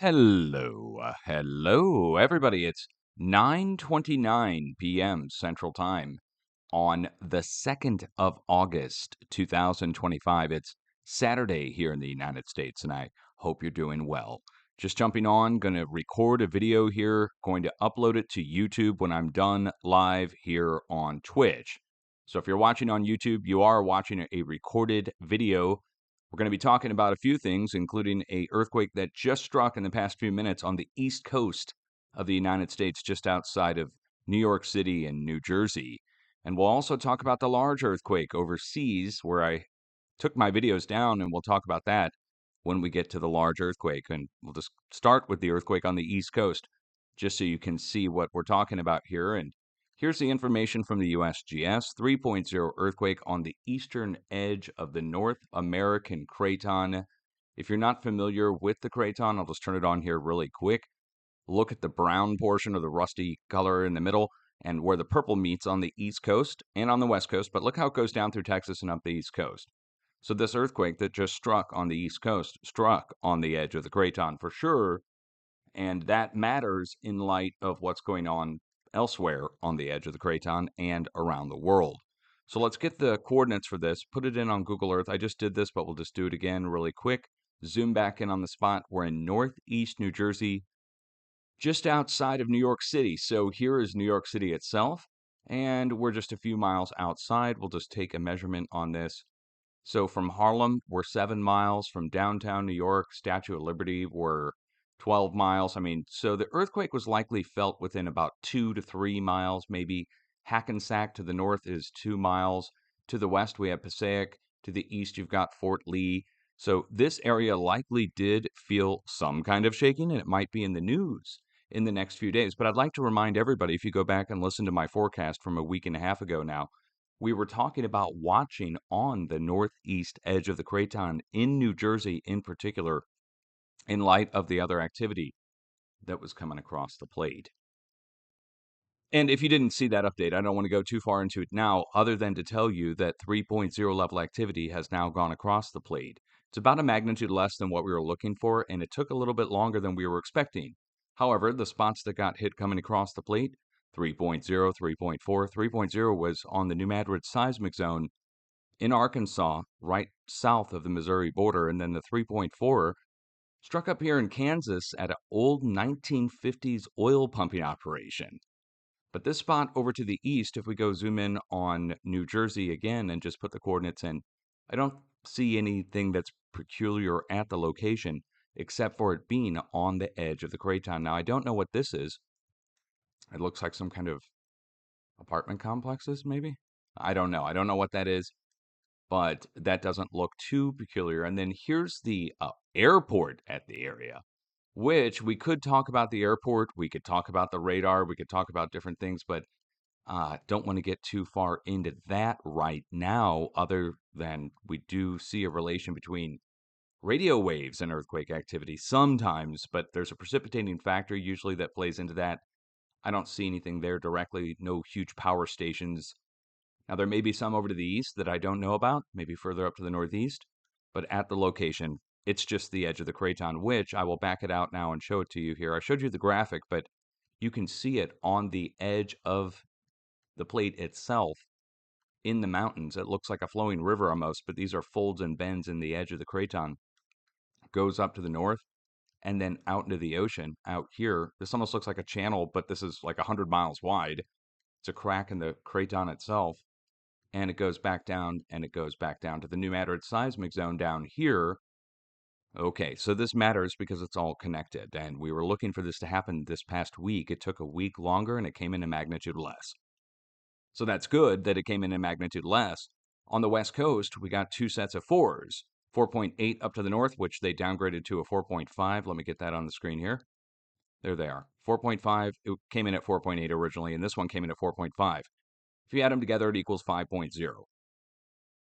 Hello, everybody. It's 9:29 p.m. Central Time on the 2nd of August, 2025. It's Saturday here in the United States, and I hope you're doing well. Just jumping on, going to record a video here, going to upload it to YouTube when I'm done live here on Twitch. So if you're watching on YouTube, you are watching a recorded video. We're going to be talking about a few things, including an earthquake that just struck in the past few minutes on the east coast of the United States, just outside of New York City and New Jersey. And we'll also talk about the large earthquake overseas, where I took my videos down, and we'll talk about that when we get to the large earthquake. And we'll just start with the earthquake on the east coast, just so you can see what we're talking about here. And here's the information from the USGS. 3.0 earthquake on the eastern edge of the North American craton. If you're not familiar with the craton, I'll just turn it on here really quick. Look at the brown portion of the rusty color in the middle and where the purple meets on the east coast and on the west coast. But look how it goes down through Texas and up the east coast. So this earthquake that just struck on the east coast struck on the edge of the craton for sure. And that matters in light of what's going on elsewhere on the edge of the craton and around the world. So let's get the coordinates for this, put it in on Google Earth. I just did this, but we'll just do it again really quick. Zoom back in on the spot. We're in northeast New Jersey, just outside of New York City. So here is New York City itself, and we're just a few miles outside. We'll just take a measurement on this. So from Harlem, we're 7 miles. From downtown New York, Statue of Liberty, we're 12 miles. So the earthquake was likely felt within about 2 to 3 miles, maybe. Hackensack to the north is 2 miles. To the west, we have Passaic. To the east, you've got Fort Lee. So this area likely did feel some kind of shaking, and it might be in the news in the next few days. But I'd like to remind everybody, if you go back and listen to my forecast from a week and a half ago now, we were talking about watching on the northeast edge of the craton in New Jersey in particular, in light of the other activity that was coming across the plate. And if you didn't see that update, I don't want to go too far into it now, other than to tell you that 3.0 level activity has now gone across the plate. It's about a magnitude less than what we were looking for, and it took a little bit longer than we were expecting. However, the spots that got hit coming across the plate, 3.0, 3.4, 3.0 was on the New Madrid seismic zone in Arkansas, right south of the Missouri border, and then the 3.4 struck up here in Kansas at an old 1950s oil pumping operation. But this spot over to the east, if we go zoom in on New Jersey again and just put the coordinates in, I don't see anything that's peculiar at the location except for it being on the edge of the craton. Now, I don't know what this is. It looks like some kind of apartment complexes, maybe? I don't know. I don't know what that is, but that doesn't look too peculiar. And then here's the airport at the area, which we could talk about the airport. We could talk about the radar. We could talk about different things, but don't want to get too far into that right now, other than we do see a relation between radio waves and earthquake activity sometimes, but there's a precipitating factor usually that plays into that. I don't see anything there directly, no huge power stations. Now, there may be some over to the east that I don't know about, maybe further up to the northeast, but at the location, it's just the edge of the craton, which I will back it out now and show it to you here. I showed you the graphic, but you can see it on the edge of the plate itself in the mountains. It looks like a flowing river almost, but these are folds and bends in the edge of the craton. Goes up to the north and then out into the ocean out here. This almost looks like a channel, but this is like 100 miles wide. It's a crack in the craton itself. And it goes back down, and it goes back down to the New Madrid seismic zone down here. Okay, so this matters because it's all connected, and we were looking for this to happen this past week. It took a week longer, and it came in a magnitude less. So that's good that it came in magnitude less. On the West Coast, we got two sets of fours, 4.8 up to the north, which they downgraded to a 4.5. Let me get that on the screen here. There they are. 4.5, it came in at 4.8 originally, and this one came in at 4.5. If you add them together, it equals 5.0.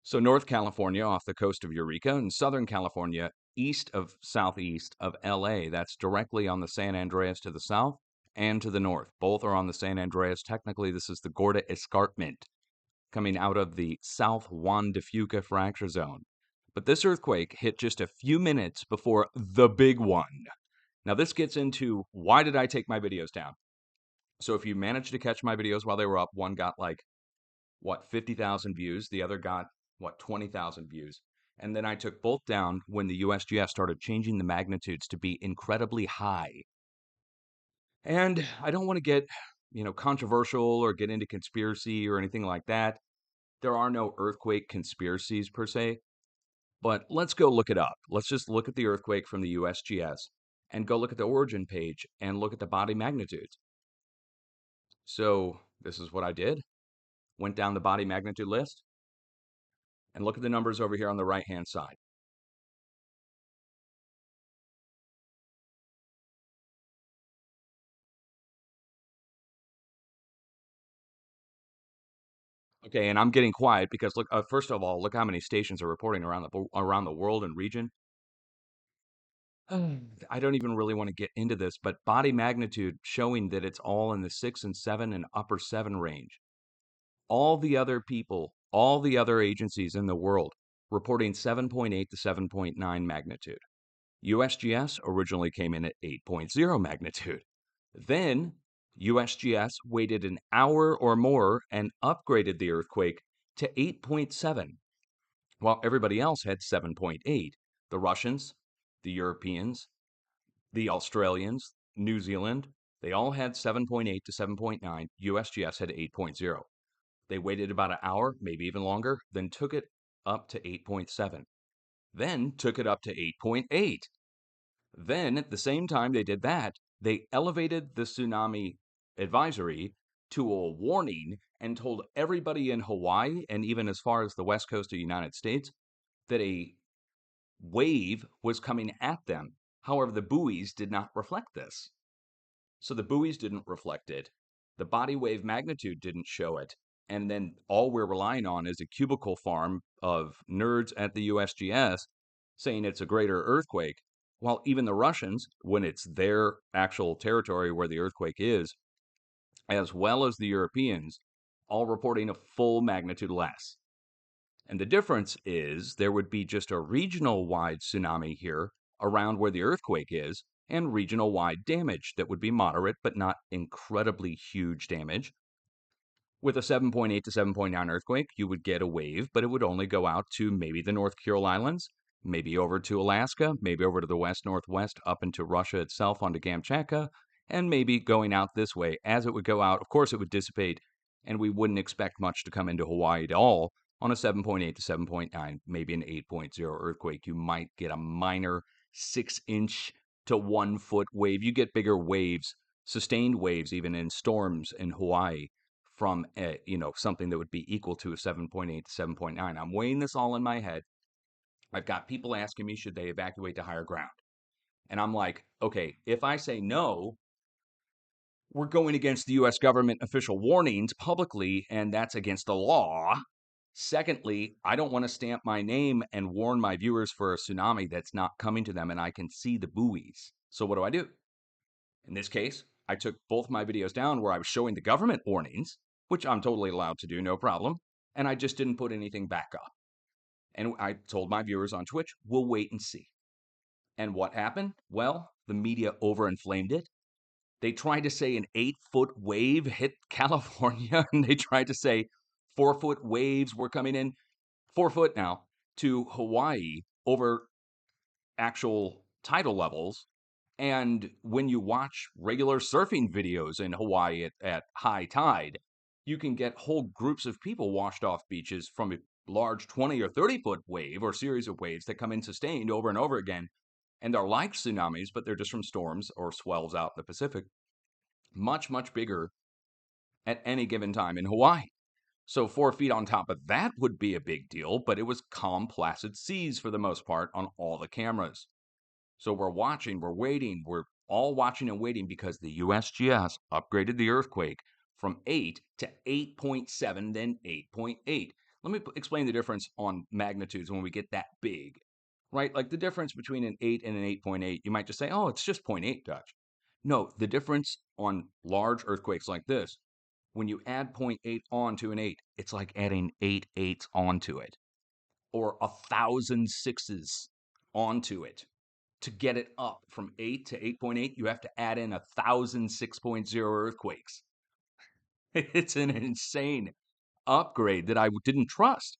So North California off the coast of Eureka and Southern California east of southeast of LA, that's directly on the San Andreas to the south and to the north. Both are on the San Andreas. Technically, this is the Gorda Escarpment coming out of the South Juan de Fuca fracture zone. But this earthquake hit just a few minutes before the big one. Now, this gets into why did I take my videos down? So if you managed to catch my videos while they were up, one got like, what, 50,000 views. The other got, what, 20,000 views. And then I took both down when the USGS started changing the magnitudes to be incredibly high. And I don't want to get, controversial or get into conspiracy or anything like that. There are no earthquake conspiracies per se, but let's go look it up. Let's just look at the earthquake from the USGS and go look at the origin page and look at the body magnitudes. So this is what I did. Went down the body magnitude list and look at the numbers over here on the right-hand side. Okay, and I'm getting quiet because look, first of all, look how many stations are reporting around the world and region. I don't even really want to get into this, but body magnitude showing that it's all in the 6 and 7 and upper 7 range. All the other people, all the other agencies in the world reporting 7.8 to 7.9 magnitude. USGS originally came in at 8.0 magnitude. Then USGS waited an hour or more and upgraded the earthquake to 8.7, while everybody else had 7.8. The Russians, the Europeans, the Australians, New Zealand, they all had 7.8 to 7.9. USGS had 8.0. They waited about an hour, maybe even longer, then took it up to 8.7, then took it up to 8.8. Then, at the same time they did that, they elevated the tsunami advisory to a warning and told everybody in Hawaii and even as far as the west coast of the United States that a wave was coming at them. However, the buoys did not reflect this. So the buoys didn't reflect it. The body wave magnitude didn't show it. And then all we're relying on is a cubicle farm of nerds at the USGS saying it's a greater earthquake. While even the Russians, when it's their actual territory where the earthquake is, as well as the Europeans, all reporting a full magnitude less. And the difference is there would be just a regional wide tsunami here around where the earthquake is, and regional wide damage that would be moderate but not incredibly huge damage. With a 7.8 to 7.9 earthquake, you would get a wave, but it would only go out to maybe the North Kuril Islands, maybe over to Alaska, maybe over to the west northwest, up into Russia itself onto Kamchatka, and maybe going out this way. As it would go out, of course, it would dissipate, and we wouldn't expect much to come into Hawaii at all. On a 7.8 to 7.9, maybe an 8.0 earthquake, you might get a minor 6-inch to 1-foot wave. You get bigger waves, sustained waves, even in storms in Hawaii from something that would be equal to a 7.8 to 7.9. I'm weighing this all in my head. I've got people asking me, should they evacuate to higher ground? And I'm like, okay, if I say no, we're going against the US government official warnings publicly, and that's against the law. Secondly, I don't want to stamp my name and warn my viewers for a tsunami that's not coming to them and I can see the buoys. So what do? In this case, I took both my videos down where I was showing the government warnings, which I'm totally allowed to do, no problem, and I just didn't put anything back up. And I told my viewers on Twitch, we'll wait and see. And what happened? Well, the media overinflamed it. They tried to say an 8-foot wave hit California, and they tried to say 4-foot waves were coming in, 4 foot now, to Hawaii over actual tidal levels. And when you watch regular surfing videos in Hawaii at high tide, you can get whole groups of people washed off beaches from a large 20 or 30-foot wave or series of waves that come in sustained over and over again. And they're like tsunamis, but they're just from storms or swells out in the Pacific. Much, much bigger at any given time in Hawaii. So 4 feet on top of that would be a big deal, but it was calm, placid seas for the most part on all the cameras. So we're watching, we're waiting, we're all watching and waiting because the USGS upgraded the earthquake from 8 to 8.7, then 8.8. Let me explain the difference on magnitudes when we get that big, right? Like the difference between an 8 and an 8.8, you might just say, oh, it's just 0.8, Dutch. No, the difference on large earthquakes like this, when you add 0.8 onto an 8, it's like adding 8 eights onto it, or 1,000 sixes onto it. to get it up from 8 to 8.8, you have to add in 1,000 6.0 earthquakes. It's an insane upgrade that I didn't trust.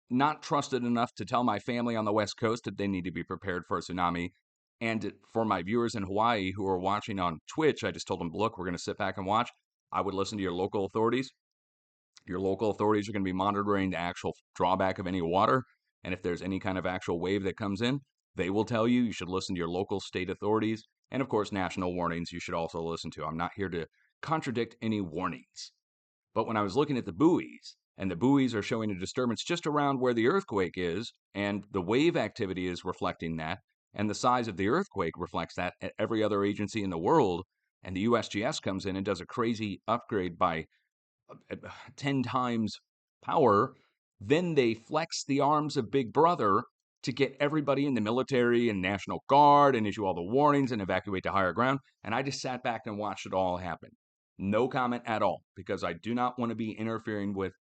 Not trusted enough to tell my family on the West Coast that they need to be prepared for a tsunami. And for my viewers in Hawaii who are watching on Twitch, I just told them, look, we're going to sit back and watch. I would listen to your local authorities. Your local authorities are going to be monitoring the actual drawback of any water. And if there's any kind of actual wave that comes in, they will tell you. You should listen to your local state authorities. And of course, national warnings you should also listen to. I'm not here to contradict any warnings. But when I was looking at the buoys, and the buoys are showing a disturbance just around where the earthquake is, and the wave activity is reflecting that, and the size of the earthquake reflects that at every other agency in the world, and the USGS comes in and does a crazy upgrade by 10 times power, then they flex the arms of Big Brother to get everybody in the military and National Guard and issue all the warnings and evacuate to higher ground. And I just sat back and watched it all happen. No comment at all, because I do not want to be interfering with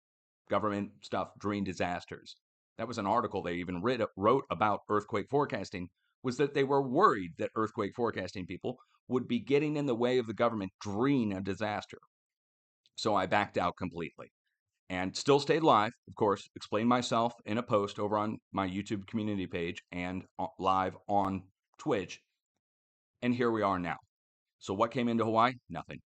government stuff during disasters. That was an article they even wrote about earthquake forecasting, was that they were worried that earthquake forecasting people would be getting in the way of the government during a disaster. So I backed out completely and still stayed live, of course, explained myself in a post over on my YouTube community page and live on Twitch. And here we are now. So what came into Hawaii? Nothing.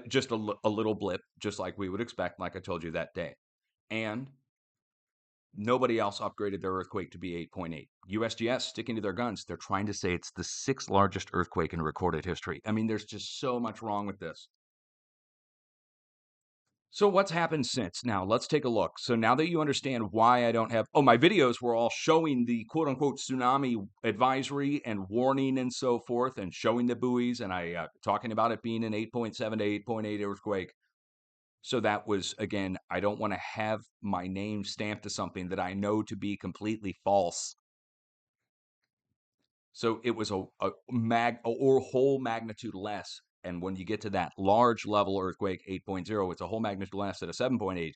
Just a little blip, just like we would expect, like I told you that day. And nobody else upgraded their earthquake to be 8.8. USGS sticking to their guns. They're trying to say it's the 6th largest earthquake in recorded history. I mean, there's just so much wrong with this. So what's happened since? Now, let's take a look. So now that you understand why I don't have, my videos were all showing the quote unquote tsunami advisory and warning and so forth, and showing the buoys, and I talking about it being an 8.7 to 8.8 earthquake. So that was, again, I don't want to have my name stamped to something that I know to be completely false. So it was a whole magnitude less. And when you get to that large level earthquake, 8.0, it's a whole magnitude less at a 7.8.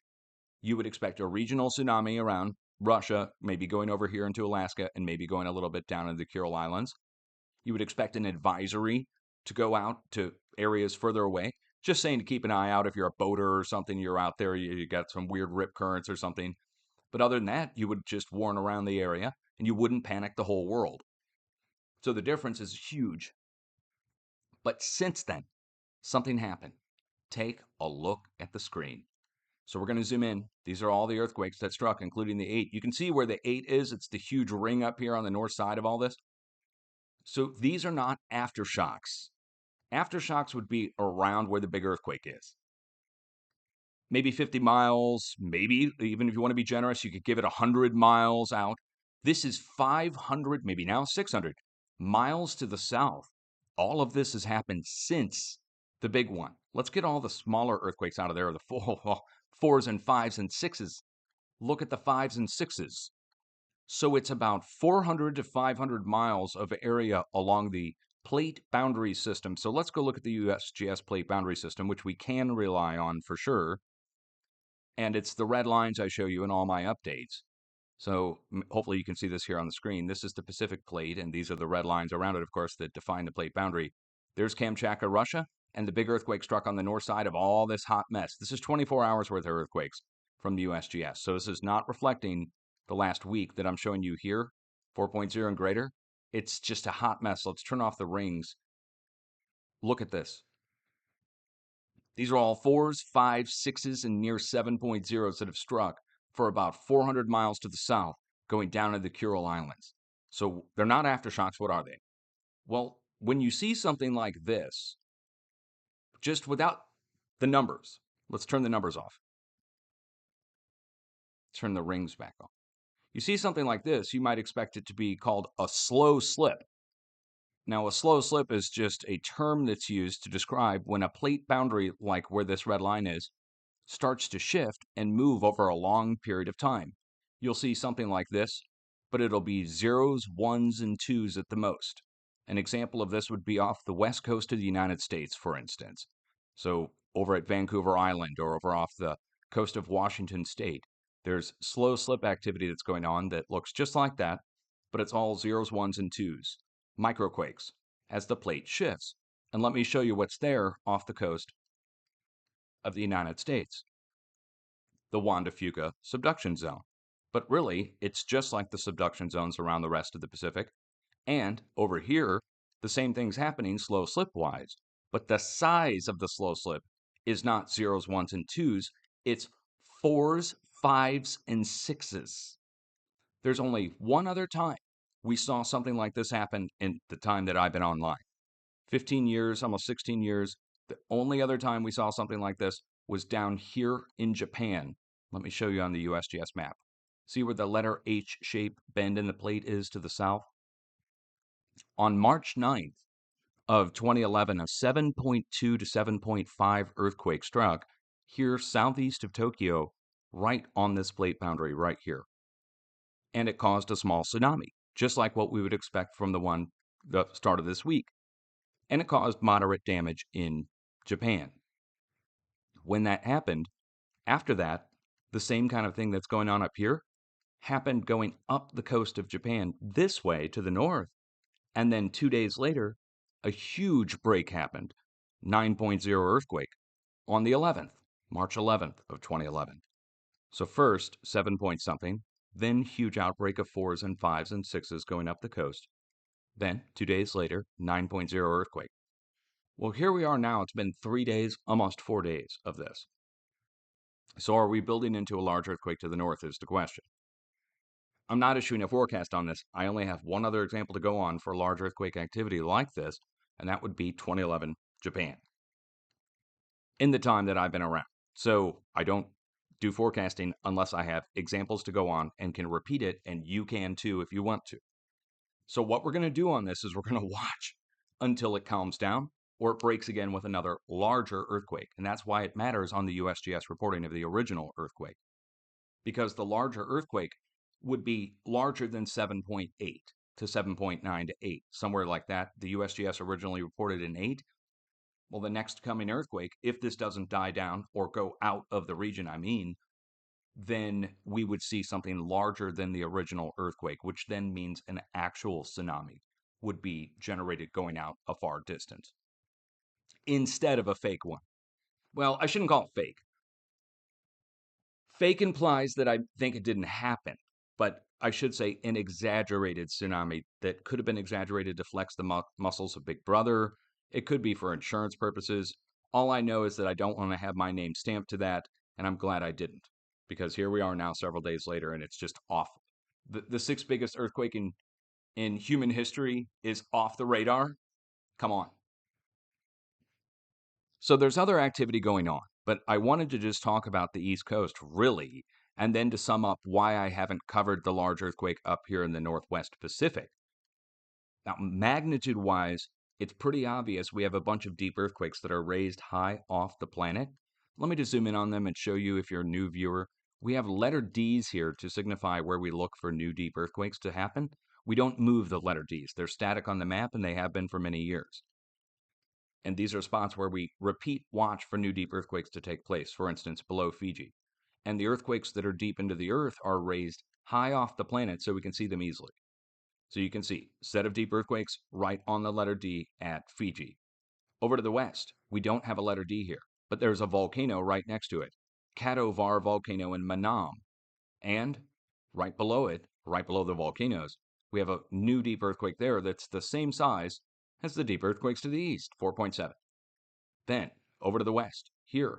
You would expect a regional tsunami around Russia, maybe going over here into Alaska, and maybe going a little bit down into the Kuril Islands. You would expect an advisory to go out to areas further away. Just saying to keep an eye out if you're a boater or something, you're out there, you got some weird rip currents or something. But other than that, you would just warn around the area and you wouldn't panic the whole world. So the difference is huge. But since then, something happened. Take a look at the screen. So we're going to zoom in. These are all the earthquakes that struck, including the 8. You can see where the 8 is. It's the huge ring up here on the north side of all this. So these are not aftershocks. Aftershocks would be around where the big earthquake is. Maybe 50 miles, maybe even if you want to be generous, you could give it 100 miles out. This is 500, maybe now 600 miles to the south. All of this has happened since the big one. Let's get all the smaller earthquakes out of there, the 4s and 5s and 6s. Look at the 5s and 6s. So it's about 400 to 500 miles of area along the plate boundary system. So let's go look at the USGS plate boundary system, which we can rely on for sure. And it's the red lines I show you in all my updates. So hopefully you can see this here on the screen. This is the Pacific plate, and these are the red lines around it, of course, that define the plate boundary. There's Kamchatka, Russia, and the big earthquake struck on the north side of all this hot mess. This is 24 hours worth of earthquakes from the USGS. So this is not reflecting the last week that I'm showing you here, 4.0 and greater. It's just a hot mess. Let's turn off the rings. Look at this. These are all 4s, 5s, 6s, and near 7.0s that have struck for about 400 miles to the south, going down to the Kuril Islands. So they're not aftershocks. What are they? Well, when you see something like this, just without the numbers, let's turn the numbers off. Turn the rings back on. You see something like this, you might expect it to be called a slow slip. Now, a slow slip is just a term that's used to describe when a plate boundary, like where this red line is, starts to shift and move over a long period of time. You'll see something like this, but it'll be 0s, 1s, and 2s at the most. An example of this would be off the west coast of the United States, for instance. So over at Vancouver Island or over off the coast of Washington State, there's slow slip activity that's going on that looks just like that, but it's all 0s, 1s, and 2s. microquakes as the plate shifts. And let me show you what's there off the coast of the United States, the Juan de Fuca subduction zone. But really, it's just like the subduction zones around the rest of the Pacific. And over here, the same thing's happening slow slip wise. But the size of the slow slip is not zeros, ones, and twos. It's fours, fives, and sixes. There's only one other time we saw something like this happen in the time that I've been online. 15 years, almost 16 years. The only other time we saw something like this was down here in Japan. Let me show you on the USGS map. See where the letter H shape bend in the plate is to the south? On March 9th of 2011, a 7.2 to 7.5 earthquake struck here southeast of Tokyo, right on this plate boundary right here. And it caused a small tsunami, just like what we would expect from the start of this week. And it caused moderate damage in Japan. When that happened, after that, the same kind of thing that's going on up here happened going up the coast of Japan this way to the north. And then 2 days later, a huge break happened, 9.0 earthquake on the 11th, March 11th of 2011. So first, 7 point something, then huge outbreak of fours and fives and sixes going up the coast. Then, 2 days later, 9.0 earthquake. Well, here we are now. It's been 3 days, almost 4 days of this. So are we building into a large earthquake to the north is the question. I'm not issuing a forecast on this. I only have one other example to go on for large earthquake activity like this, and that would be 2011 Japan. In the time that I've been around. So I don't do forecasting unless I have examples to go on and can repeat it, and you can too if you want to. So what we're going to do on this is we're going to watch until it calms down or it breaks again with another larger earthquake. And that's why it matters on the USGS reporting of the original earthquake. Because the larger earthquake would be larger than 7.8 to 7.9 to 8, somewhere like that. The USGS originally reported an 8. Well, the next coming earthquake, if this doesn't die down or go out of the region, then we would see something larger than the original earthquake, which then means an actual tsunami would be generated going out a far distance instead of a fake one. Well, I shouldn't call it fake. Fake implies that I think it didn't happen, but I should say an exaggerated tsunami that could have been exaggerated to flex the muscles of Big Brother. It could be for insurance purposes. All I know is that I don't want to have my name stamped to that, and I'm glad I didn't, because here we are now several days later, and it's just awful. The sixth biggest earthquake in human history is off the radar. Come on. So there's other activity going on, but I wanted to just talk about the East Coast, really, and then to sum up why I haven't covered the large earthquake up here in the Northwest Pacific. Now, magnitude-wise, it's pretty obvious we have a bunch of deep earthquakes that are raised high off the planet. Let me just zoom in on them and show you if you're a new viewer. We have letter Ds here to signify where we look for new deep earthquakes to happen. We don't move the letter Ds. They're static on the map, and they have been for many years. And these are spots where we repeat watch for new deep earthquakes to take place, for instance, below Fiji. And the earthquakes that are deep into the earth are raised high off the planet so we can see them easily. So you can see set of deep earthquakes right on the letter D at Fiji. Over to the west, we don't have a letter D here, but there's a volcano right next to it, Katovar volcano in Manam. And right below it, right below the volcanoes, we have a new deep earthquake there that's the same size as the deep earthquakes to the east, 4.7. Then, over to the west, here,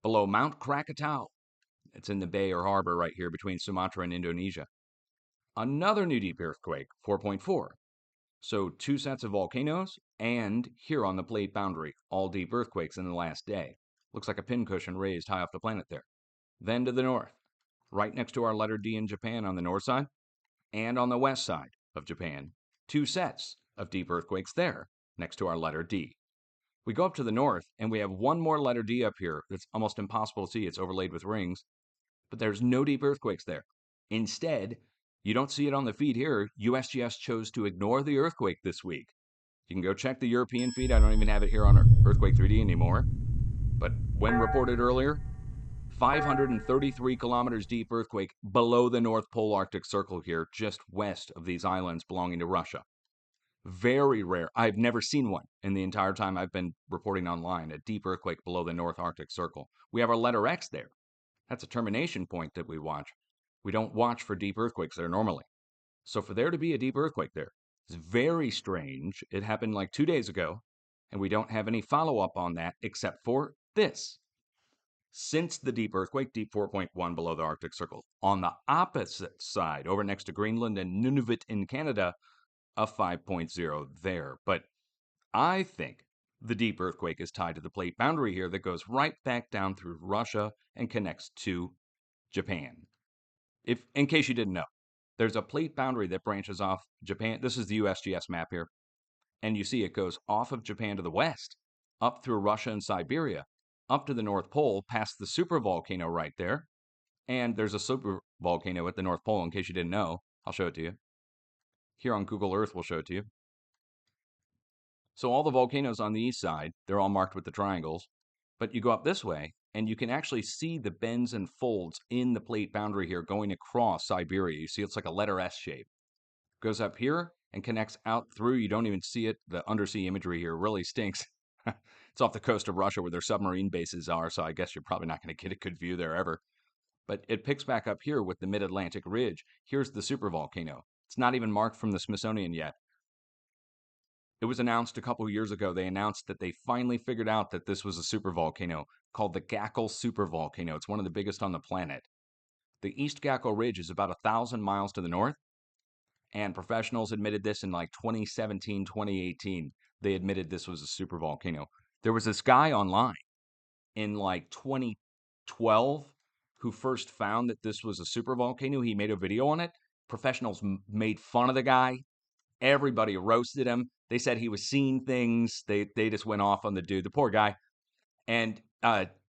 below Mount Krakatau, it's in the bay or harbor right here between Sumatra and Indonesia, another new deep earthquake, 4.4. So 2 sets of volcanoes, and here on the plate boundary, all deep earthquakes in the last day. Looks like a pincushion raised high off the planet there. Then to the north, right next to our letter D in Japan on the north side, and on the west side of Japan, 2 sets of deep earthquakes there, next to our letter D. We go up to the north, and we have one more letter D up here that's almost impossible to see. It's overlaid with rings, but there's no deep earthquakes there. Instead, you don't see it on the feed here. USGS chose to ignore the earthquake this week. You can go check the European feed. I don't even have it here on Earthquake 3D anymore. But when reported earlier, 533 kilometers deep earthquake below the North Pole Arctic Circle here, just west of these islands belonging to Russia. Very rare. I've never seen one in the entire time I've been reporting online, a deep earthquake below the North Arctic Circle. We have our letter X there. That's a termination point that we watch. We don't watch for deep earthquakes there normally. So for there to be a deep earthquake there, it's very strange. It happened like 2 days ago, and we don't have any follow-up on that except for this. Since the deep earthquake, deep 4.1 below the Arctic Circle, on the opposite side, over next to Greenland and Nunavut in Canada, a 5.0 there. But I think the deep earthquake is tied to the plate boundary here that goes right back down through Russia and connects to Japan. If, in case you didn't know, there's a plate boundary that branches off Japan. This is the USGS map here. And you see it goes off of Japan to the west, up through Russia and Siberia, up to the North Pole, past the supervolcano right there. And there's a supervolcano at the North Pole, in case you didn't know. I'll show it to you. Here on Google Earth, we'll show it to you. So all the volcanoes on the east side, they're all marked with the triangles. But you go up this way, and you can actually see the bends and folds in the plate boundary here going across Siberia. You see it's like a letter S shape. Goes up here and connects out through. You don't even see it. The undersea imagery here really stinks. It's off the coast of Russia where their submarine bases are, so I guess you're probably not going to get a good view there ever. But it picks back up here with the mid-Atlantic ridge. Here's the supervolcano. It's not even marked from the Smithsonian yet. It was announced a couple of years ago. They announced that they finally figured out that this was a supervolcano called the Gakkel supervolcano. It's one of the biggest on the planet. The East Gakkel Ridge is about 1,000 miles to the north, and professionals admitted this in like 2017, 2018. They admitted this was a supervolcano. There was this guy online in like 2012 who first found that this was a supervolcano. He made a video on it. Professionals made fun of the guy. Everybody roasted him. They said he was seeing things. They just went off on the dude, the poor guy. And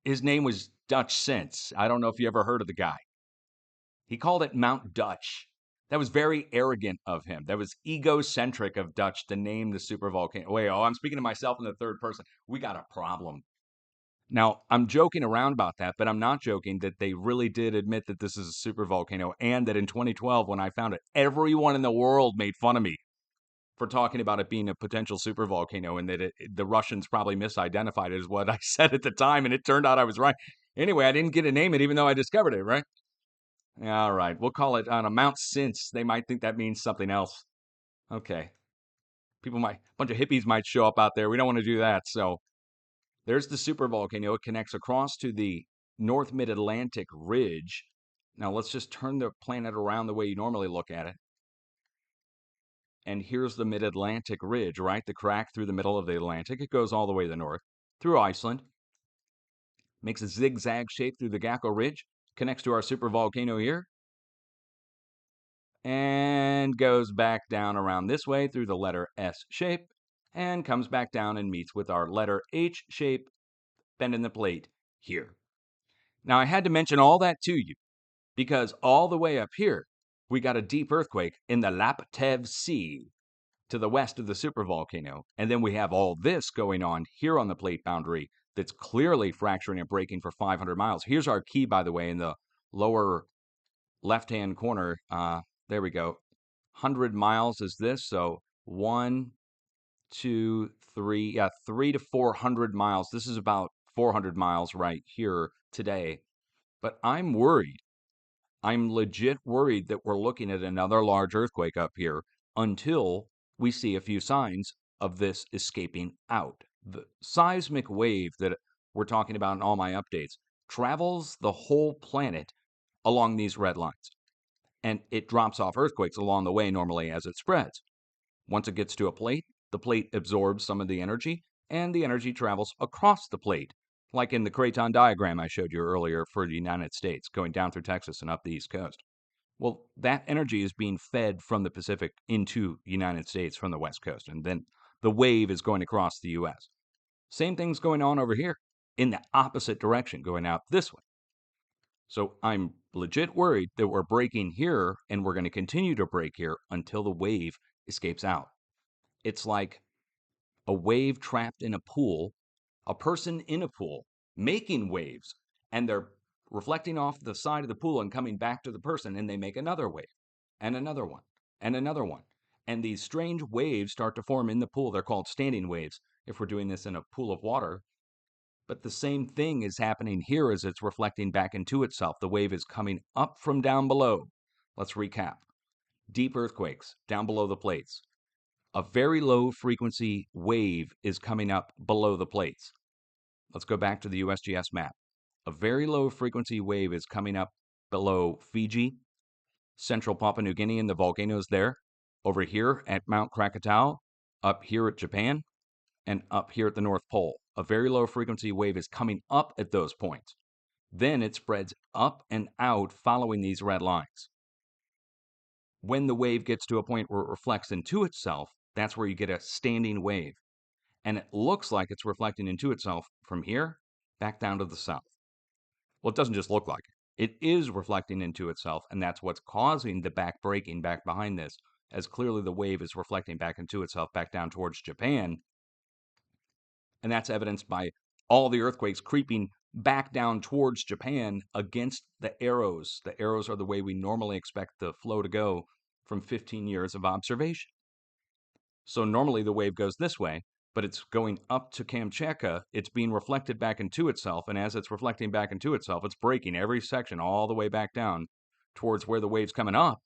his name was Dutch Sense. I don't know if you ever heard of the guy. He called it Mount Dutch. That was very arrogant of him. That was egocentric of Dutch to name the supervolcano. Wait, I'm speaking to myself in the third person. We got a problem. Now, I'm joking around about that, but I'm not joking that they really did admit that this is a supervolcano, and that in 2012, when I found it, everyone in the world made fun of me for talking about it being a potential supervolcano, and that the Russians probably misidentified it as what I said at the time, and it turned out I was right. Anyway, I didn't get to name it, even though I discovered it, right? All right, we'll call it on a Mount Since. They might think that means something else. Okay. A bunch of hippies might show up out there. We don't want to do that. So there's the supervolcano. It connects across to the North Mid-Atlantic ridge. Now let's just turn the planet around the way you normally look at it. And here's the Mid-Atlantic ridge, right? The crack through the middle of the Atlantic. It goes all the way to the north, through Iceland. Makes a zigzag shape through the Gakkel Ridge. Connects to our supervolcano here. And goes back down around this way through the letter S shape. And comes back down and meets with our letter H shape, bend in the plate here. Now, I had to mention all that to you because all the way up here, we got a deep earthquake in the Laptev Sea to the west of the supervolcano. And then we have all this going on here on the plate boundary that's clearly fracturing and breaking for 500 miles. Here's our key, by the way, in the lower left-hand corner. There we go. 100 miles is this. So 1, 2, 3, 3 to 400 miles. This is about 400 miles right here today. But I'm worried. I'm legit worried that we're looking at another large earthquake up here until we see a few signs of this escaping out. The seismic wave that we're talking about in all my updates travels the whole planet along these red lines. And it drops off earthquakes along the way normally as it spreads. Once it gets to a plate, the plate absorbs some of the energy, and the energy travels across the plate, like in the Craton diagram I showed you earlier for the United States, going down through Texas and up the East Coast. Well, that energy is being fed from the Pacific into the United States from the West Coast, and then the wave is going across the U.S. Same thing's going on over here, in the opposite direction, going out this way. So I'm legit worried that we're breaking here, and we're going to continue to break here until the wave escapes out. It's like a wave trapped in a pool, a person in a pool making waves, and they're reflecting off the side of the pool and coming back to the person, and they make another wave, and another one, and another one. And these strange waves start to form in the pool. They're called standing waves if we're doing this in a pool of water. But the same thing is happening here as it's reflecting back into itself. The wave is coming up from down below. Let's recap. Deep earthquakes down below the plates. A very low frequency wave is coming up below the plates. Let's go back to the USGS map. A very low frequency wave is coming up below Fiji, central Papua New Guinea and the volcanoes there, over here at Mount Krakatau, up here at Japan, and up here at the North Pole. A very low frequency wave is coming up at those points. Then it spreads up and out following these red lines. When the wave gets to a point where it reflects into itself, that's where you get a standing wave. And it looks like it's reflecting into itself from here back down to the south. Well, it doesn't just look like it. It is reflecting into itself, and that's what's causing the back breaking back behind this, as clearly the wave is reflecting back into itself back down towards Japan. And that's evidenced by all the earthquakes creeping back down towards Japan against the arrows. The arrows are the way we normally expect the flow to go from 15 years of observation. So normally the wave goes this way, but it's going up to Kamchatka. It's being reflected back into itself. And as it's reflecting back into itself, it's breaking every section all the way back down towards where the wave's coming up,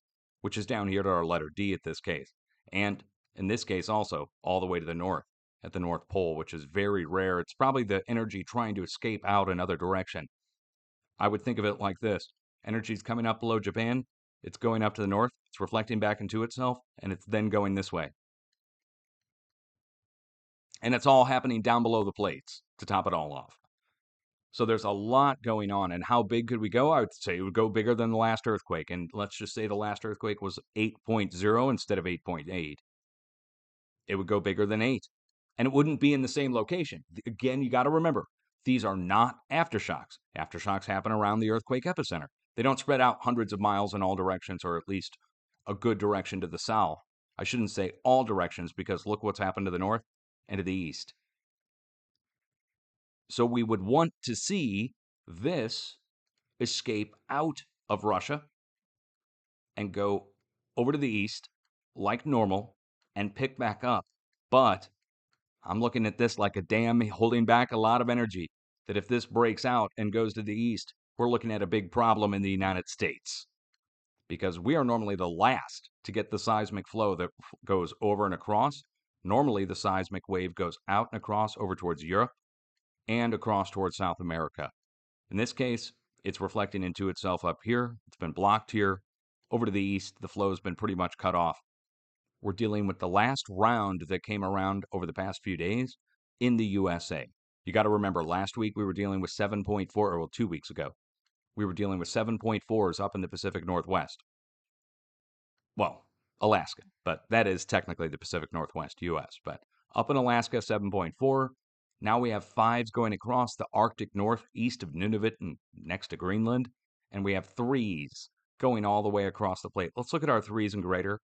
which is down here to our letter D at this case. And in this case also, all the way to the north at the North Pole, which is very rare. It's probably the energy trying to escape out another direction. I would think of it like this. Energy's coming up below Japan. It's going up to the north. It's reflecting back into itself, and it's then going this way. And it's all happening down below the plates to top it all off. So there's a lot going on. And how big could we go? I would say it would go bigger than the last earthquake. And let's just say the last earthquake was 8.0 instead of 8.8. It would go bigger than 8. And it wouldn't be in the same location. Again, you got to remember, these are not aftershocks. Aftershocks happen around the earthquake epicenter. They don't spread out hundreds of miles in all directions, or at least a good direction to the south. I shouldn't say all directions, because look what's happened to the north and to the east. So we would want to see this escape out of Russia and go over to the east like normal and pick back up. But I'm looking at this like a dam holding back a lot of energy, that if this breaks out and goes to the east, we're looking at a big problem in the United States, because we are normally the last to get the seismic flow that goes over and across. Normally, the seismic wave goes out and across over towards Europe and across towards South America. In this case, it's reflecting into itself up here. It's been blocked here. Over to the east, the flow's been pretty much cut off. We're dealing with the last round that came around over the past few days in the USA. You got to remember, last week we were dealing with 7.4, or well, 2 weeks ago, we were dealing with 7.4s up in the Pacific Northwest. Well, Alaska, but that is technically the Pacific Northwest, US. But up in Alaska, 7.4. Now we have 5s going across the Arctic North, east of Nunavut and next to Greenland. And we have 3s going all the way across the plate. Let's look at our 3s and greater.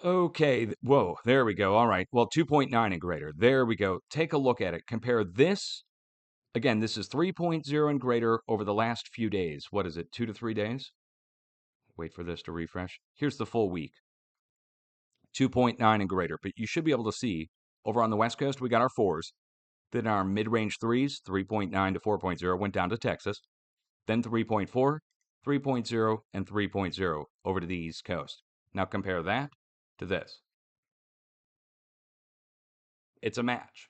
Okay, whoa, there we go. All right, well, 2.9 and greater. There we go. Take a look at it. Compare this. Again, this is 3.0 and greater over the last few days. What is it, 2 to 3 days? Wait for this to refresh. Here's the full week. 2.9 and greater. But you should be able to see, over on the West Coast, we got our 4s. Then our mid-range 3s, 3.9 to 4.0, went down to Texas. Then 3.4, 3.0, and 3.0 over to the East Coast. Now compare that to this. It's a match.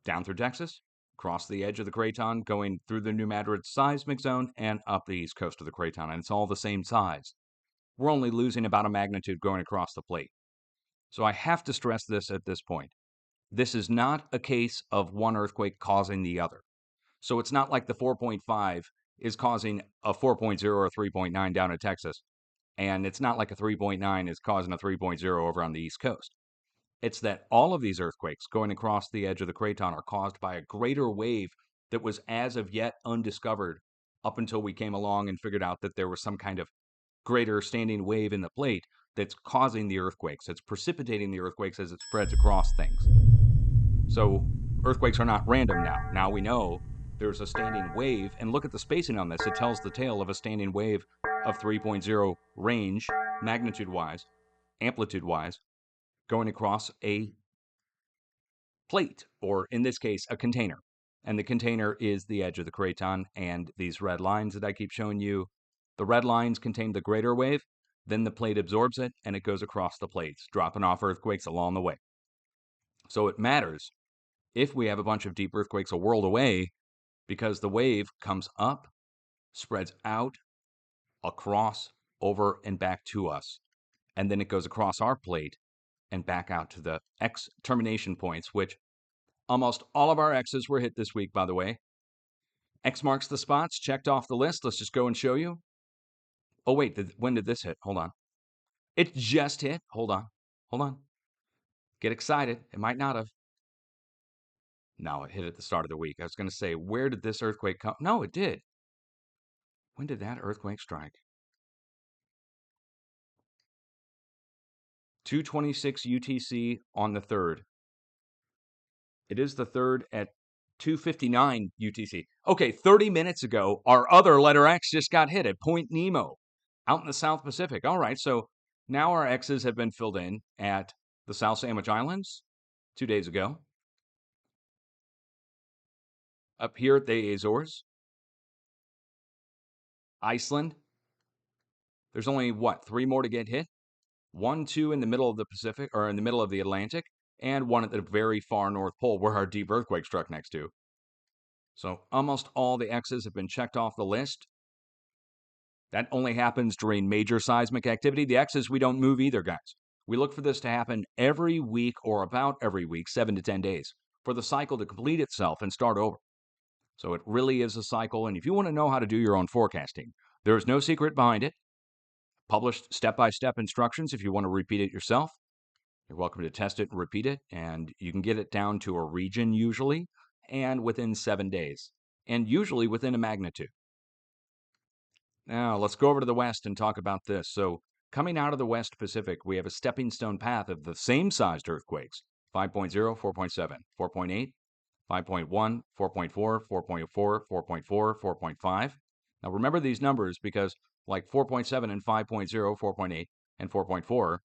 Down through Texas, across the edge of the craton, going through the New Madrid seismic zone, and up the east coast of the craton. And it's all the same size. We're only losing about a magnitude going across the plate. So I have to stress this at this point. This is not a case of one earthquake causing the other. So it's not like the 4.5 is causing a 4.0 or 3.9 down in Texas, and it's not like a 3.9 is causing a 3.0 over on the East Coast. It's that all of these earthquakes going across the edge of the craton are caused by a greater wave that was as of yet undiscovered up until we came along and figured out that there was some kind of greater standing wave in the plate that's causing the earthquakes. It's precipitating the earthquakes as it spreads across things. So earthquakes are not random now. Now we know there's a standing wave. And look at the spacing on this. It tells the tale of a standing wave of 3.0 range, magnitude-wise, amplitude-wise, going across a plate, or in this case, a container. And the container is the edge of the craton, and these red lines that I keep showing you, the red lines contain the greater wave, then the plate absorbs it, and it goes across the plates, dropping off earthquakes along the way. So it matters if we have a bunch of deep earthquakes a world away, because the wave comes up, spreads out, across, over, and back to us. And then it goes across our plate and back out to the X termination points, which almost all of our X's were hit this week, by the way. X marks the spots, checked off the list. Let's just go and show you. Oh, wait, when did this hit? Hold on. It just hit. Hold on. Hold on. Get excited. It might not have. No, it hit at the start of the week. I was going to say, where did this earthquake come? No, it did. When did that earthquake strike? 2:26 UTC on the 3rd. It is the 3rd at 2:59 UTC. Okay, 30 minutes ago, our other letter X just got hit at Point Nemo out in the South Pacific. All right, so now our X's have been filled in at the South Sandwich Islands 2 days ago. Up here at the Azores. Iceland. There's only, what, 3 more to get hit? 1, 2 in the middle of the Pacific, or in the middle of the Atlantic, and 1 at the very far North Pole where our deep earthquake struck next to. So almost all the X's have been checked off the list. That only happens during major seismic activity. The X's, we don't move either, guys. We look for this to happen every week or about every week, 7 to 10 days, for the cycle to complete itself and start over. So it really is a cycle. And if you want to know how to do your own forecasting, there is no secret behind it. Published step-by-step instructions if you want to repeat it yourself. You're welcome to test it and repeat it, and you can get it down to a region usually, and within 7 days, and usually within a magnitude. Now, let's go over to the west and talk about this. So, coming out of the West Pacific, we have a stepping stone path of the same sized earthquakes: 5.0, 4.7, 4.8, 5.1, 4.4, 4.4, 4.4, 4.5. Now, remember these numbers because, like 4.7 and 5.0, 4.8, and 4.4,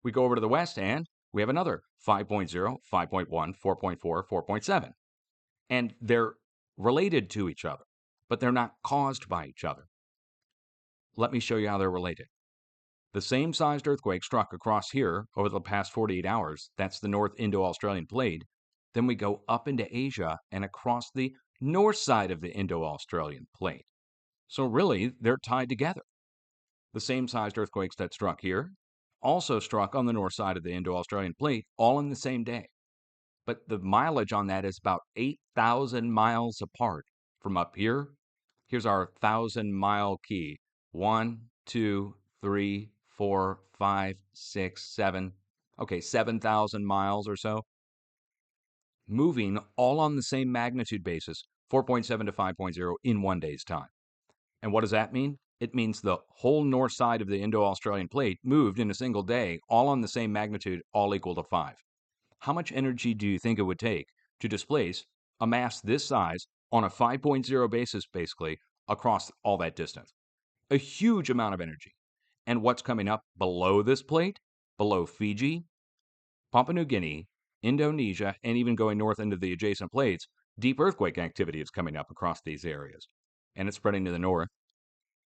we go over to the west and we have another 5.0, 5.1, 4.4, 4.7. And they're related to each other, but they're not caused by each other. Let me show you how they're related. The same sized earthquake struck across here over the past 48 hours. That's the North Indo-Australian plate. Then we go up into Asia and across the north side of the Indo-Australian plate. So really, they're tied together. The same sized earthquakes that struck here also struck on the north side of the Indo-Australian plate, all in the same day. But the mileage on that is about 8,000 miles apart from up here. Here's our 1,000-mile key. 1, 2, 3, 4, 5, 6, 7. Okay, 7,000 miles or so. Moving all on the same magnitude basis, 4.7 to 5.0 in 1 day's time. And what does that mean? It means the whole north side of the Indo-Australian plate moved in a single day, all on the same magnitude, all equal to 5. How much energy do you think it would take to displace a mass this size on a 5.0 basis, basically, across all that distance? A huge amount of energy. And what's coming up below this plate, below Fiji, Papua New Guinea, Indonesia, and even going north into the adjacent plates, deep earthquake activity is coming up across these areas. And it's spreading to the north.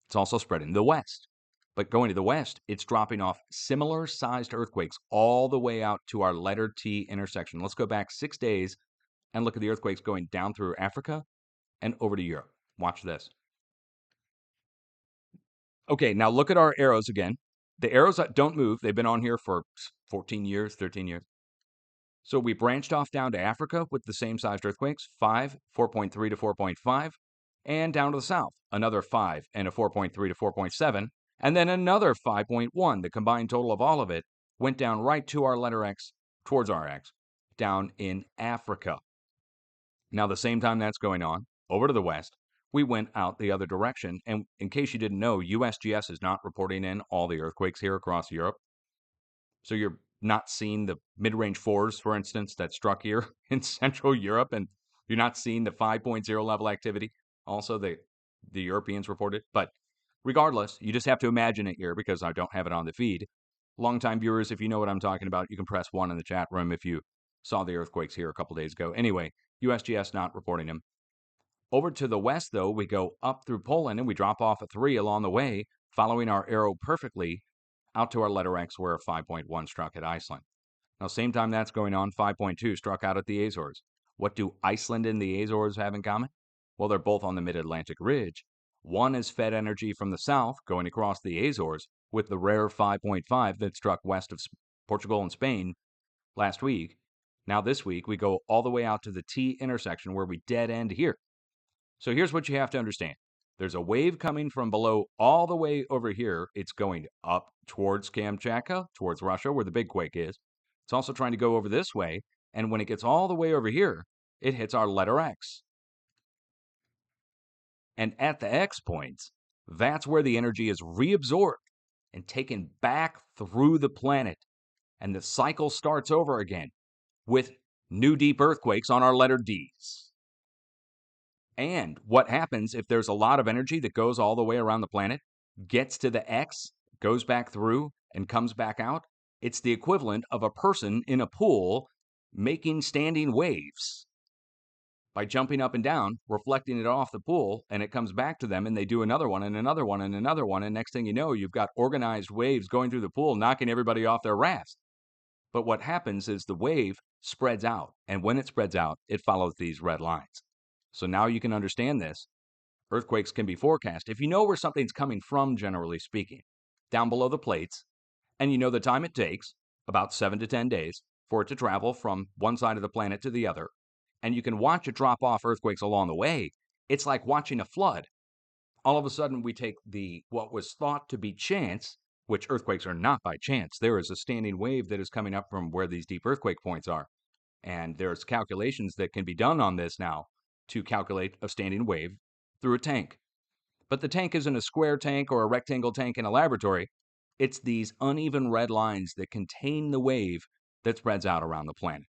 It's also spreading to the west. But going to the west, it's dropping off similar sized earthquakes all the way out to our letter T intersection. Let's go back 6 days and look at the earthquakes going down through Africa and over to Europe. Watch this. Okay, now look at our arrows again. The arrows that don't move, they've been on here for 14 years, 13 years. So we branched off down to Africa with the same sized earthquakes, 5, 4.3 to 4.5, and down to the south, another 5 and a 4.3 to 4.7, and then another 5.1. The combined total of all of it went down right to our letter X, towards our X, down in Africa. Now, the same time that's going on, over to the west, we went out the other direction. And in case you didn't know, USGS is not reporting in all the earthquakes here across Europe. So you're not seeing the mid-range 4s, for instance, that struck here in Central Europe and You're not seeing the 5.0 level activity. Also, the Europeans reported. But regardless, you just have to imagine it here because I don't have it on the feed. Longtime viewers, if you know what I'm talking about, you can press 1 in the chat room if you saw the earthquakes here a couple days ago. Anyway, USGS not reporting them. Over to the west, though, we go up through Poland and we drop off a 3 along the way, following our arrow perfectly out to our letter X where a 5.1 struck at Iceland. Now, same time that's going on, 5.2 struck out at the Azores. What do Iceland and the Azores have in common? Well, they're both on the mid-Atlantic ridge. One is fed energy from the south, going across the Azores, with the rare 5.5 that struck west of Portugal and Spain last week. Now, this week, we go all the way out to the T intersection where we dead end here. So here's what you have to understand. There's a wave coming from below all the way over here. It's going up towards Kamchatka, towards Russia, where the big quake is. It's also trying to go over this way. And when it gets all the way over here, it hits our letter X. And at the X points, that's where the energy is reabsorbed and taken back through the planet. And the cycle starts over again with new deep earthquakes on our letter Ds. And what happens if there's a lot of energy that goes all the way around the planet, gets to the X, goes back through, and comes back out? It's the equivalent of a person in a pool making standing waves by jumping up and down, reflecting it off the pool, and it comes back to them, and they do another one and another one and another one. And next thing you know, you've got organized waves going through the pool, knocking everybody off their rafts. But what happens is the wave spreads out. And when it spreads out, it follows these red lines. So now you can understand this. Earthquakes can be forecast if you know where something's coming from, generally speaking, down below the plates, and you know the time it takes, about 7 to 10 days, for it to travel from one side of the planet to the other, and you can watch it drop off earthquakes along the way. It's like watching a flood. All of a sudden, we take what was thought to be chance, which earthquakes are not by chance. There is a standing wave that is coming up from where these deep earthquake points are. And there's calculations that can be done on this now to calculate a standing wave through a tank. But the tank isn't a square tank or a rectangle tank in a laboratory. It's these uneven red lines that contain the wave that spreads out around the planet.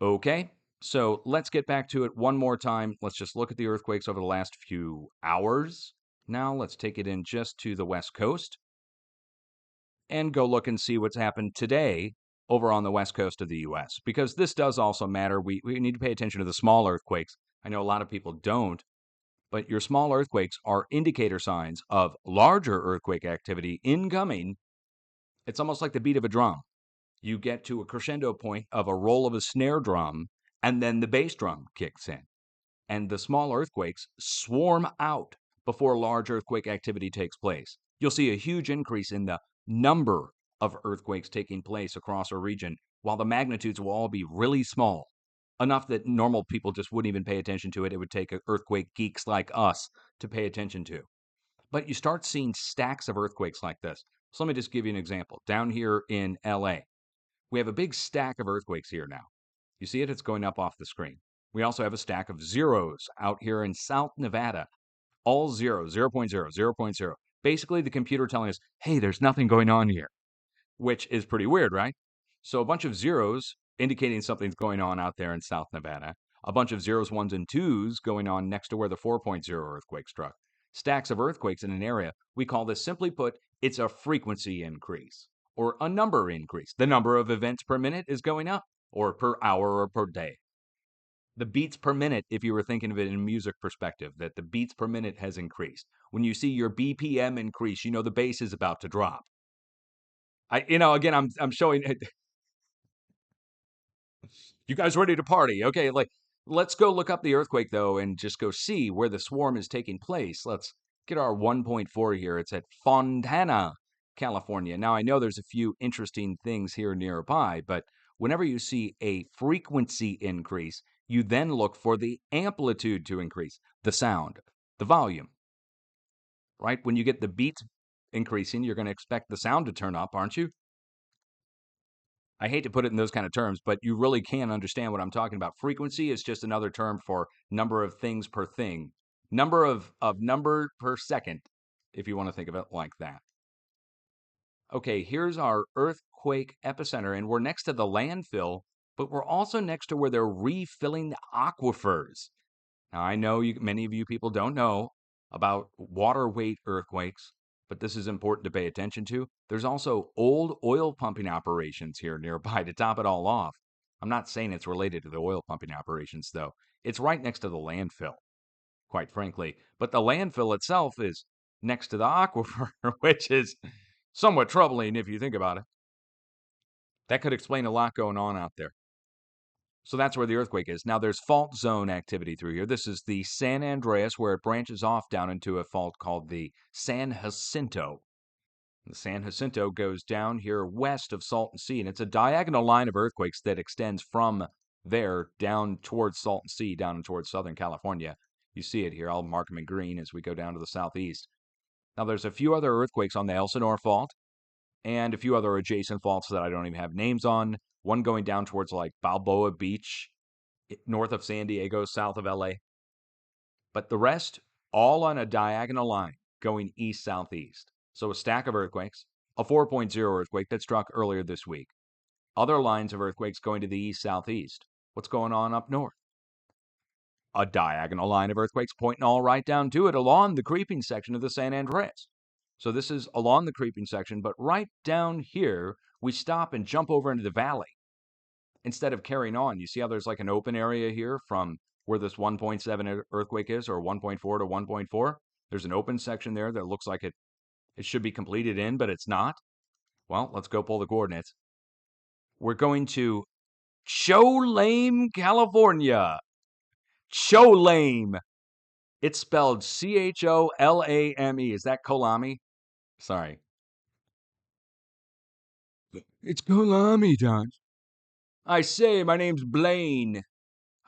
Okay, so let's get back to it one more time. Let's just look at the earthquakes over the last few hours. Now let's take it in just to the west coast and go look and see what's happened today over on the west coast of the U.S. Because this does also matter. We need to pay attention to the small earthquakes. I know a lot of people don't, but your small earthquakes are indicator signs of larger earthquake activity incoming. It's almost like the beat of a drum. You get to a crescendo point of a roll of a snare drum, and then the bass drum kicks in. And the small earthquakes swarm out before large earthquake activity takes place. You'll see a huge increase in the number of earthquakes taking place across a region, while the magnitudes will all be really small, enough that normal people just wouldn't even pay attention to it. It would take earthquake geeks like us to pay attention to. But you start seeing stacks of earthquakes like this. So let me just give you an example. Down here in LA, we have a big stack of earthquakes here now. You see it? It's going up off the screen. We also have a stack of zeros out here in South Nevada. All zeros, 0.0, 0.0. Basically, the computer telling us, hey, there's nothing going on here, which is pretty weird, right? So a bunch of zeros indicating something's going on out there in South Nevada. A bunch of zeros, ones, and twos going on next to where the 4.0 earthquake struck. Stacks of earthquakes in an area. We call this, simply put, it's a frequency increase or a number increase. The number of events per minute is going up, or per hour or per day. The beats per minute, if you were thinking of it in a music perspective, that the beats per minute has increased. When you see your BPM increase, you know the bass is about to drop. Again, I'm showing it. You guys ready to party? Okay, let's go look up the earthquake though and just go see where the swarm is taking place. Let's get our 1.4 here. It's at Fontana, California. Now I know there's a few interesting things here nearby, but whenever you see a frequency increase, you then look for the amplitude to increase, the sound, the volume. Right? When you get the beats increasing, you're going to expect the sound to turn up, aren't you? I hate to put it in those kind of terms, but you really can understand what I'm talking about. Frequency is just another term for number of things per thing. Number of number per second, if you want to think of it like that. Okay, here's our earthquake epicenter, and we're next to the landfill but we're also next to where they're refilling the aquifers. Now, I know many of you people don't know about water weight earthquakes, but this is important to pay attention to. There's also old oil pumping operations here nearby to top it all off. I'm not saying it's related to the oil pumping operations, though. It's right next to the landfill, quite frankly. But the landfill itself is next to the aquifer, which is somewhat troubling if you think about it. That could explain a lot going on out there. So that's where the earthquake is. Now there's fault zone activity through here. This is the San Andreas, where it branches off down into a fault called the San Jacinto. The San Jacinto goes down here west of Salton Sea, and it's a diagonal line of earthquakes that extends from there down towards Salton Sea, down towards Southern California. You see it here. I'll mark them in green as we go down to the southeast. Now there's a few other earthquakes on the Elsinore Fault and a few other adjacent faults that I don't even have names on. One going down towards like Balboa Beach, north of San Diego, south of LA. But the rest, all on a diagonal line going east southeast. So a stack of earthquakes, a 4.0 earthquake that struck earlier this week. Other lines of earthquakes going to the east southeast. What's going on up north? A diagonal line of earthquakes pointing all right down to it along the creeping section of the San Andreas. So this is along the creeping section, but right down here, we stop and jump over into the valley instead of carrying on. You see how there's like an open area here from where this 1.7 earthquake is, or 1.4 to 1.4? There's an open section there that looks like it should be completed in, but it's not. Well, let's go pull the coordinates. We're going to Cholame, California. Cholame. It's spelled Cholame. Is that Kolami? Sorry. It's Kolami, John. I say, my name's Blaine.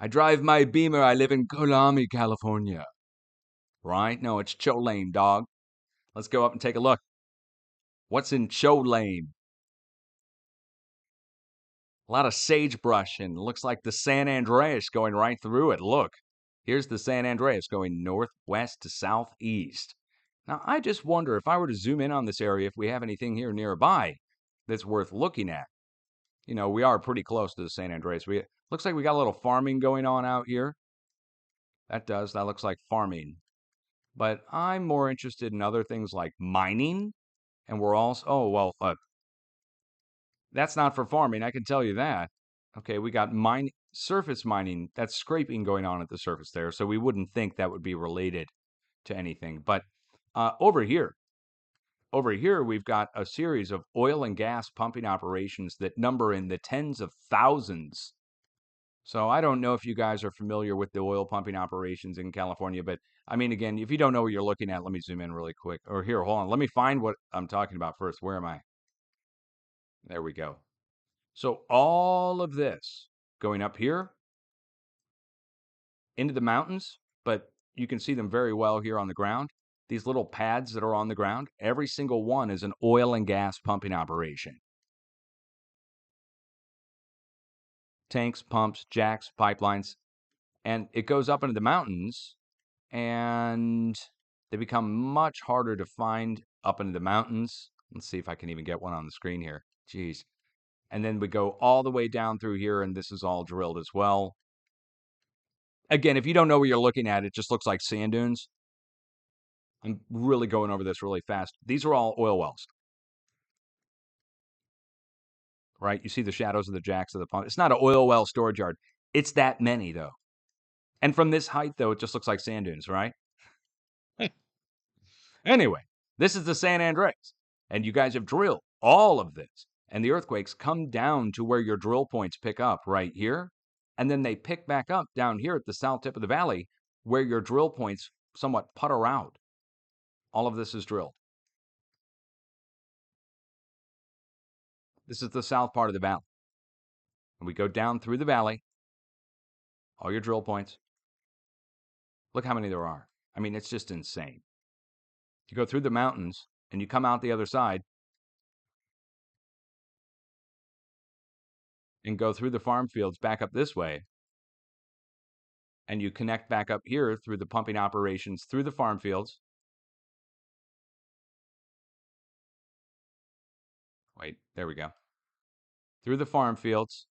I drive my Beamer. I live in Kolami, California. Right? No, it's Cholame, dog. Let's go up and take a look. What's in Cholame? A lot of sagebrush, and looks like the San Andreas going right through it. Look, here's the San Andreas going northwest to southeast. Now, I just wonder if I were to zoom in on this area, if we have anything here nearby that's worth looking at. You know, we are pretty close to the San Andreas. Looks like we got a little farming going on out here. That looks like farming. But I'm more interested in other things like mining. And we're also, oh, well, that's not for farming. I can tell you that. Okay, we got surface mining. That's scraping going on at the surface there. So we wouldn't think that would be related to anything. But over here, we've got a series of oil and gas pumping operations that number in the tens of thousands. So I don't know if you guys are familiar with the oil pumping operations in California, but I mean, again, if you don't know what you're looking at, let me zoom in really quick. Or here, hold on. Let me find what I'm talking about first. Where am I? There we go. So all of this going up here into the mountains, but you can see them very well here on the ground. These little pads that are on the ground, every single one is an oil and gas pumping operation. Tanks, pumps, jacks, pipelines, and it goes up into the mountains, and they become much harder to find up into the mountains. Let's see if I can even get one on the screen here. Jeez. And then we go all the way down through here, and this is all drilled as well. Again, if you don't know what you're looking at, it just looks like sand dunes. I'm really going over this really fast. These are all oil wells, right? You see the shadows of the jacks of the pump. It's not an oil well storage yard. It's that many, though. And from this height, though, it just looks like sand dunes, right? Anyway, this is the San Andreas, and you guys have drilled all of this, and the earthquakes come down to where your drill points pick up right here, and then they pick back up down here at the south tip of the valley where your drill points somewhat putter out. All of this is drilled. This is the south part of the valley. And we go down through the valley, all your drill points. Look how many there are. I mean, it's just insane. You go through the mountains and you come out the other side and go through the farm fields back up this way. And you connect back up here through the pumping operations through the farm fields. Wait, there we go. Through the farm fields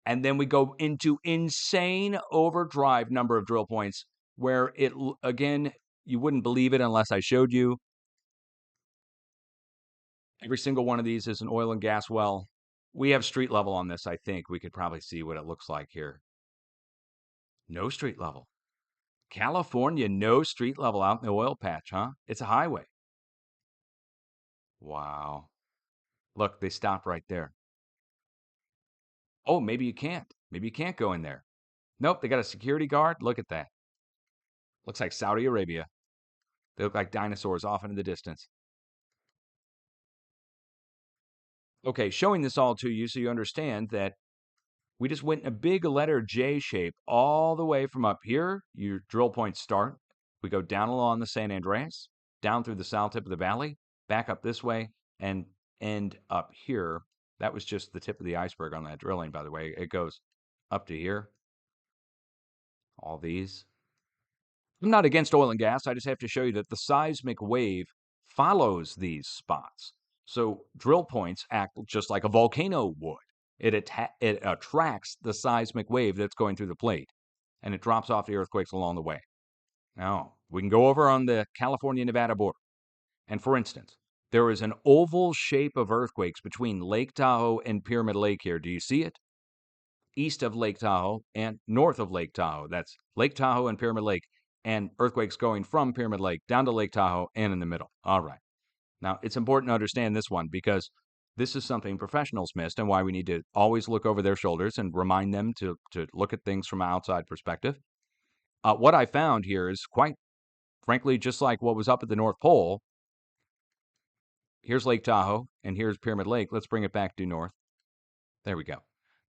And then we go into insane overdrive number of drill points where it, again, you wouldn't believe it unless I showed you. Every single one of these is an oil and gas well. We have street level on this, I think. We could probably see what it looks like here. No street level. California, no street level out in the oil patch, huh? It's a highway. Wow. Look, they stop right there. Oh, maybe you can't. Maybe you can't go in there. Nope, they got a security guard. Look at that. Looks like Saudi Arabia. They look like dinosaurs off into the distance. Okay, showing this all to you so you understand that we just went in a big letter J shape all the way from up here. Your drill points start. We go down along the San Andreas, down through the south tip of the valley, back up this way, and end up here. That was just the tip of the iceberg on that drilling, by the way. It goes up to here. All these. I'm not against oil and gas. I just have to show you that the seismic wave follows these spots. So drill points act just like a volcano would. It attracts the seismic wave that's going through the plate, and it drops off the earthquakes along the way. Now, we can go over on the California-Nevada border. And for instance, there is an oval shape of earthquakes between Lake Tahoe and Pyramid Lake here. Do you see it? East of Lake Tahoe and north of Lake Tahoe. That's Lake Tahoe and Pyramid Lake, and earthquakes going from Pyramid Lake down to Lake Tahoe and in the middle. All right. Now, it's important to understand this one because this is something professionals missed and why we need to always look over their shoulders and remind them to look at things from an outside perspective. What I found here is quite frankly just like what was up at the North Pole. Here's Lake Tahoe, and here's Pyramid Lake. Let's bring it back due north. There we go.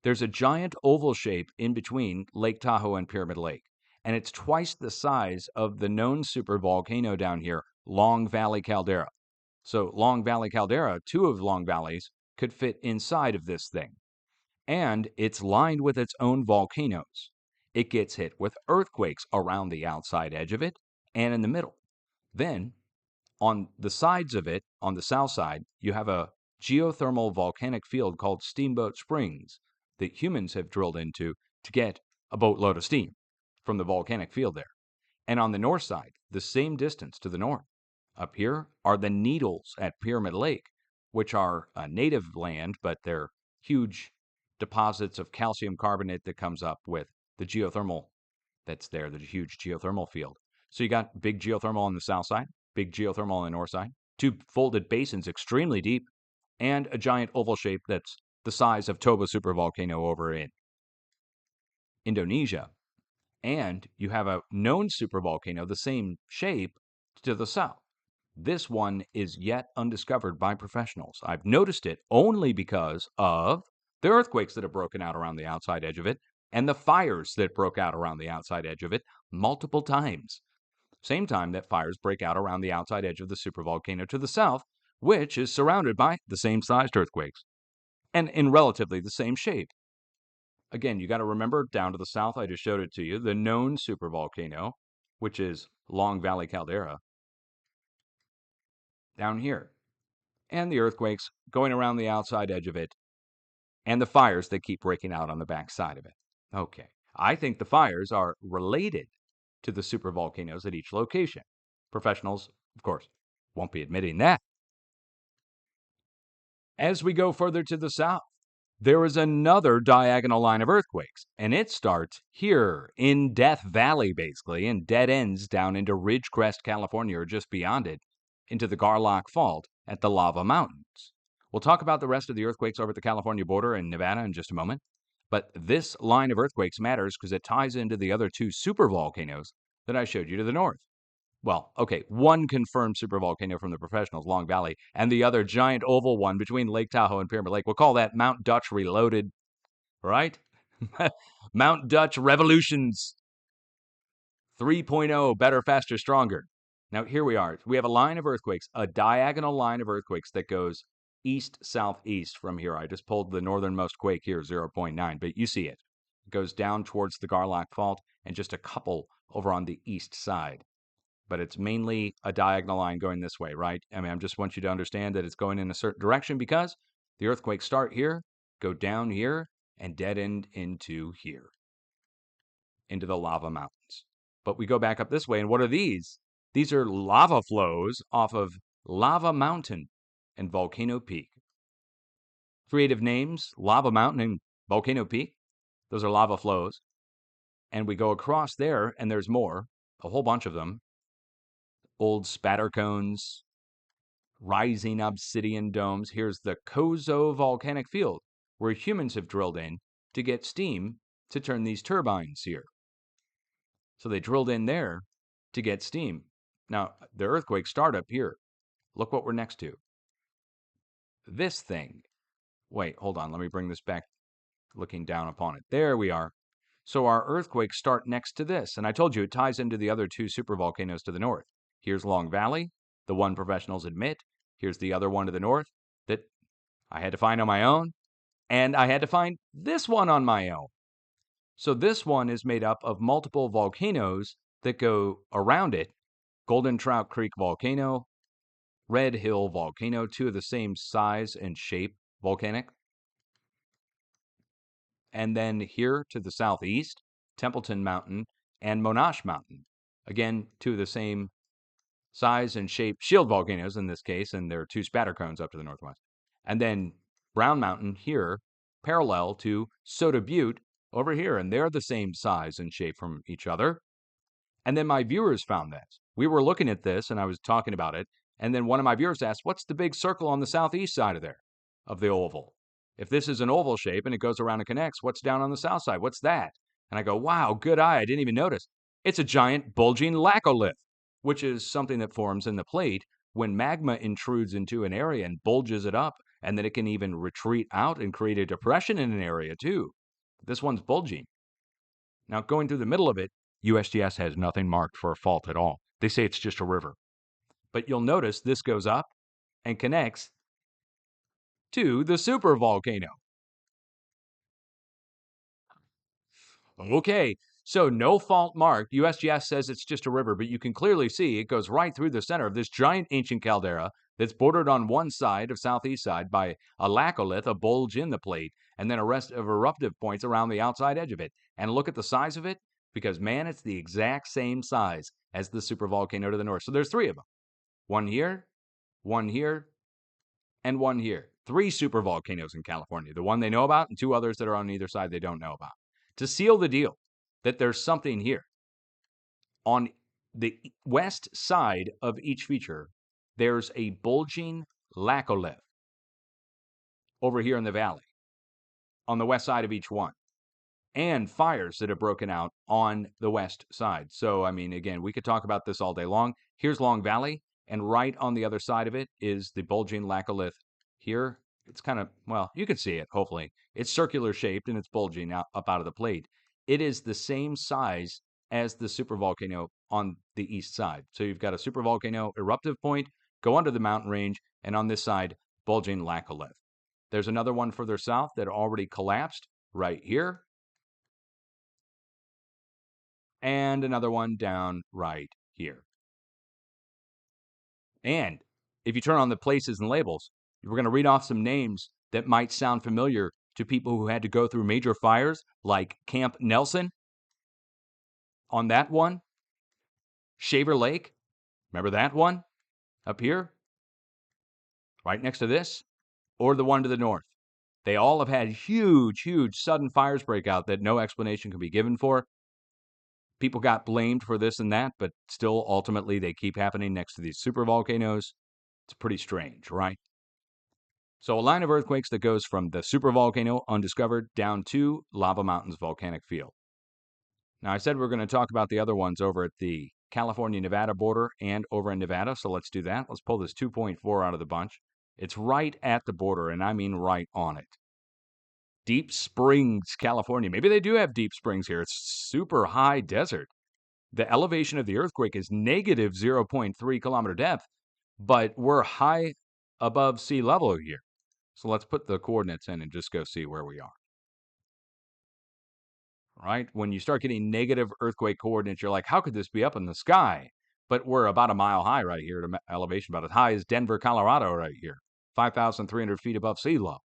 There's a giant oval shape in between Lake Tahoe and Pyramid Lake, and it's twice the size of the known supervolcano down here, Long Valley Caldera. So Long Valley Caldera, two of Long Valleys, could fit inside of this thing. And it's lined with its own volcanoes. It gets hit with earthquakes around the outside edge of it and in the middle. Then, on the sides of it, on the south side, you have a geothermal volcanic field called Steamboat Springs that humans have drilled into to get a boatload of steam from the volcanic field there. And on the north side, the same distance to the north, up here are the Needles at Pyramid Lake, which are a native land, but they're huge deposits of calcium carbonate that comes up with the geothermal that's there, the huge geothermal field. So you got big geothermal on the south side, big geothermal on the north side, two folded basins extremely deep, and a giant oval shape that's the size of Toba supervolcano over in Indonesia. And you have a known supervolcano the same shape to the south. This one is yet undiscovered by professionals. I've noticed it only because of the earthquakes that have broken out around the outside edge of it and the fires that broke out around the outside edge of it multiple times. Same time that fires break out around the outside edge of the supervolcano to the south, which is surrounded by the same sized earthquakes and in relatively the same shape. Again, you got to remember down to the south, I just showed it to you, the known supervolcano, which is Long Valley Caldera, down here, and the earthquakes going around the outside edge of it, and the fires that keep breaking out on the back side of it. Okay, I think the fires are related to the supervolcanoes at each location. Professionals, of course, won't be admitting that. As we go further to the south, there is another diagonal line of earthquakes, and it starts here in Death Valley, basically, and dead ends down into Ridgecrest, California, or just beyond it, into the Garlock Fault at the Lava Mountains. We'll talk about the rest of the earthquakes over at the California border in Nevada in just a moment, but this line of earthquakes matters because it ties into the other two supervolcanoes that I showed you to the north. Well, okay, one confirmed supervolcano from the professionals, Long Valley, and the other giant oval one between Lake Tahoe and Pyramid Lake. We'll call that Mount Dutch Reloaded, right? Mount Dutch Revolutions 3.0, better, faster, stronger. Now, here we are. We have a line of earthquakes, a diagonal line of earthquakes that goes east-southeast from here. I just pulled the northernmost quake here, 0.9, but you see it. It goes down towards the Garlock Fault and just a couple over on the east side. But it's mainly a diagonal line going this way, right? I mean, I just want you to understand that it's going in a certain direction because the earthquakes start here, go down here, and dead end into here, into the lava mountains. But we go back up this way, and what are these? These are lava flows off of Lava Mountain and Volcano Peak. Creative names, Lava Mountain and Volcano Peak. Those are lava flows. And we go across there, and there's more, a whole bunch of them. Old spatter cones, rising obsidian domes. Here's the Kozo volcanic field, where humans have drilled in to get steam to turn these turbines here. So they drilled in there to get steam. Now, the earthquake started up here. Look what we're next to. This thing. Wait, hold on. Let me bring this back, looking down upon it. There we are. So our earthquakes start next to this. And I told you it ties into the other two supervolcanoes to the north. Here's Long Valley, the one professionals admit. Here's the other one to the north that I had to find on my own. And I had to find this one on my own. So this one is made up of multiple volcanoes that go around it. Golden Trout Creek Volcano, Red Hill Volcano, two of the same size and shape, volcanic. And then here to the southeast, Templeton Mountain and Monash Mountain. Again, two of the same size and shape, shield volcanoes in this case, and there are two spatter cones up to the northwest. And then Brown Mountain here, parallel to Soda Butte over here, and they're the same size and shape from each other. And then my viewers found this. We were looking at this, and I was talking about it, and then one of my viewers asked, what's the big circle on the southeast side of there, of the oval? If this is an oval shape and it goes around and connects, what's down on the south side? What's that? And I go, wow, good eye. I didn't even notice. It's a giant bulging laccolith, which is something that forms in the plate when magma intrudes into an area and bulges it up, and then it can even retreat out and create a depression in an area too. This one's bulging. Now, going through the middle of it, USGS has nothing marked for a fault at all. They say it's just a river. But you'll notice this goes up and connects to the supervolcano. Okay, so no fault marked. USGS says it's just a river, but you can clearly see it goes right through the center of this giant ancient caldera that's bordered on one side of southeast side by a laccolith, a bulge in the plate, and then a rest of eruptive points around the outside edge of it. And look at the size of it, because man, it's the exact same size as the supervolcano to the north. So there's three of them. One here, and one here. Three supervolcanoes in California. The one they know about and two others that are on either side they don't know about. To seal the deal that there's something here. On the west side of each feature, there's a bulging laccolith over here in the valley on the west side of each one, and fires that have broken out on the west side. So, I mean, again, we could talk about this all day long. Here's Long Valley, and right on the other side of it is the bulging laccolith here. It's kind of, well, you can see it, hopefully. It's circular shaped and it's bulging up out of the plate. It is the same size as the supervolcano on the east side. So you've got a supervolcano eruptive point, go under the mountain range, and on this side, bulging laccolith. There's another one further south that already collapsed right here. And another one down right here. And if you turn on the places and labels, we're going to read off some names that might sound familiar to people who had to go through major fires, like Camp Nelson. On that one, Shaver Lake. Remember that one up here? Right next to this? Or the one to the north. They all have had huge, huge sudden fires break out that no explanation can be given for. People got blamed for this and that, but still, ultimately, they keep happening next to these supervolcanoes. It's pretty strange, right? So a line of earthquakes that goes from the supervolcano, undiscovered, down to Lava Mountain's volcanic field. Now, I said we are going to talk about the other ones over at the California-Nevada border and over in Nevada, so let's do that. Let's pull this 2.4 out of the bunch. It's right at the border, and I mean right on it. Deep Springs, California. Maybe they do have deep springs here. It's super high desert. The elevation of the earthquake is negative 0.3 kilometer depth, but we're high above sea level here. So let's put the coordinates in and just go see where we are. Right? When you start getting negative earthquake coordinates, you're like, how could this be up in the sky? But we're about a mile high right here at elevation, about as high as Denver, Colorado right here, 5,300 feet above sea level.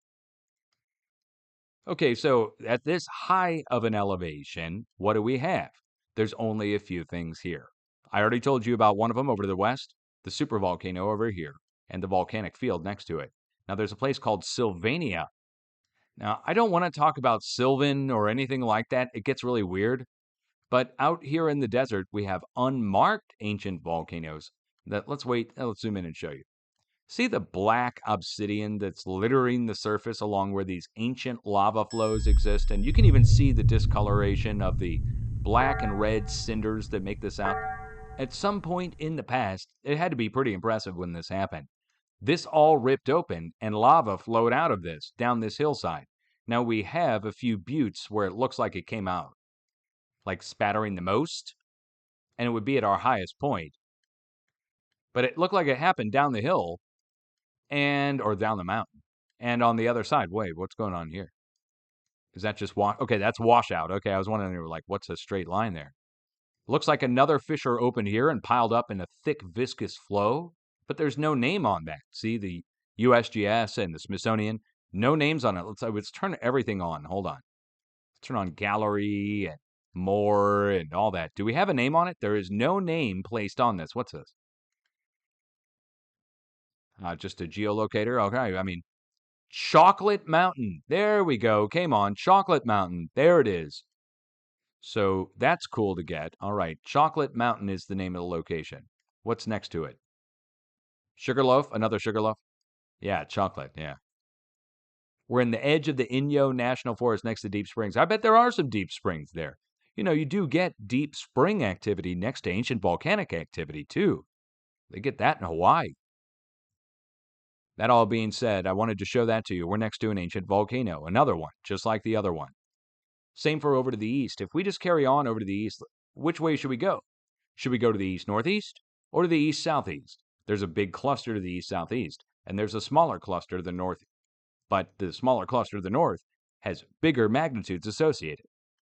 Okay, so at this high of an elevation, what do we have? There's only a few things here. I already told you about one of them over to the west, the supervolcano over here, and the volcanic field next to it. Now, there's a place called Sylvania. Now, I don't want to talk about Sylvan or anything like that. It gets really weird. But out here in the desert, we have unmarked ancient volcanoes that, let's wait, let's zoom in and show you. See the black obsidian that's littering the surface along where these ancient lava flows exist? And you can even see the discoloration of the black and red cinders that make this out. At some point in the past, it had to be pretty impressive when this happened. This all ripped open and lava flowed out of this down this hillside. Now we have a few buttes where it looks like it came out, like spattering the most, and it would be at our highest point. But it looked like it happened down the hill or down the mountain. And on the other side, wait, what's going on here? Is that just Okay, that's washout. Okay, I was wondering, like, what's a straight line there? Looks like another fissure opened here and piled up in a thick, viscous flow, but there's no name on that. See, the USGS and the Smithsonian, no names on it. Let's turn everything on. Hold on. Let's turn on gallery and more and all that. Do we have a name on it? There is no name placed on this. What's this? Just a geolocator? Okay, I mean, Chocolate Mountain. There we go. Came on. Chocolate Mountain. There it is. So that's cool to get. All right. Chocolate Mountain is the name of the location. What's next to it? Sugarloaf? Another Sugarloaf? Yeah, chocolate. Yeah. We're in the edge of the Inyo National Forest next to Deep Springs. I bet there are some deep springs there. You know, you do get deep spring activity next to ancient volcanic activity, too. They get that in Hawaii. That all being said, I wanted to show that to you. We're next to an ancient volcano, another one, just like the other one. Same for over to the east. If we just carry on over to the east, which way should we go? Should we go to the east-northeast or to the east-southeast? There's a big cluster to the east-southeast, and there's a smaller cluster to the north. But the smaller cluster to the north has bigger magnitudes associated.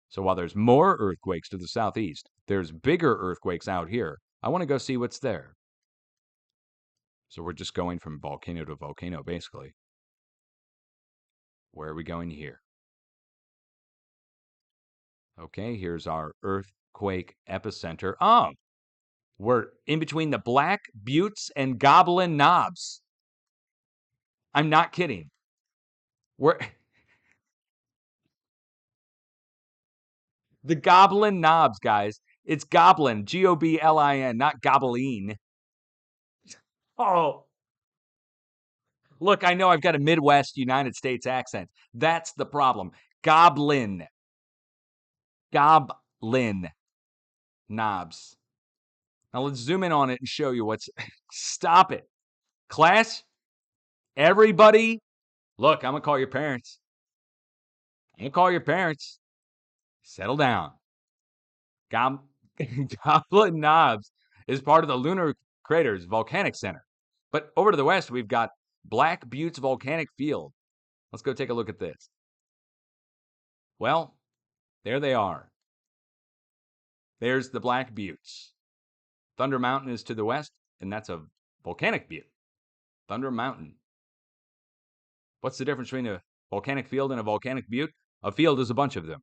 So while there's more earthquakes to the southeast, there's bigger earthquakes out here. I want to go see what's there. So we're just going from volcano to volcano, basically. Where are we going here? Okay, here's our earthquake epicenter. Oh, we're in between the Black Buttes and Goblin Knobs. I'm not kidding. We're the Goblin Knobs, guys. It's Goblin, Goblin, not Goblin. Oh, look, I know I've got a Midwest United States accent. That's the problem. Goblin. Goblin Knobs. Now let's zoom in on it and show you what's. Stop it. Class, everybody, look, I'm going to call your parents. I'm going to call your parents. Settle down. Goblin Knobs is part of the Lunar Craters Volcanic Center. But over to the west, we've got Black Buttes Volcanic Field. Let's go take a look at this. Well, there they are. There's the Black Buttes. Thunder Mountain is to the west, and that's a volcanic butte. Thunder Mountain. What's the difference between a volcanic field and a volcanic butte? A field is a bunch of them.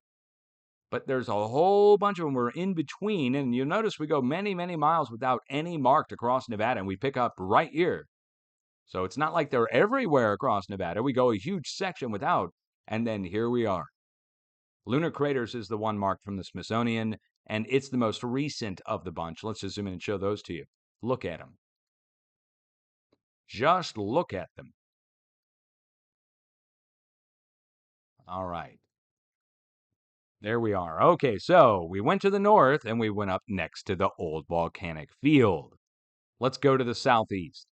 But there's a whole bunch of them. We're in between, and you'll notice we go many, many miles without any marked across Nevada, and we pick up right here. So it's not like they're everywhere across Nevada. We go a huge section without, and then here we are. Lunar Craters is the one marked from the Smithsonian, and it's the most recent of the bunch. Let's just zoom in and show those to you. Look at them. Just look at them. All right. There we are. Okay, so we went to the north and we went up next to the old volcanic field. Let's go to the southeast.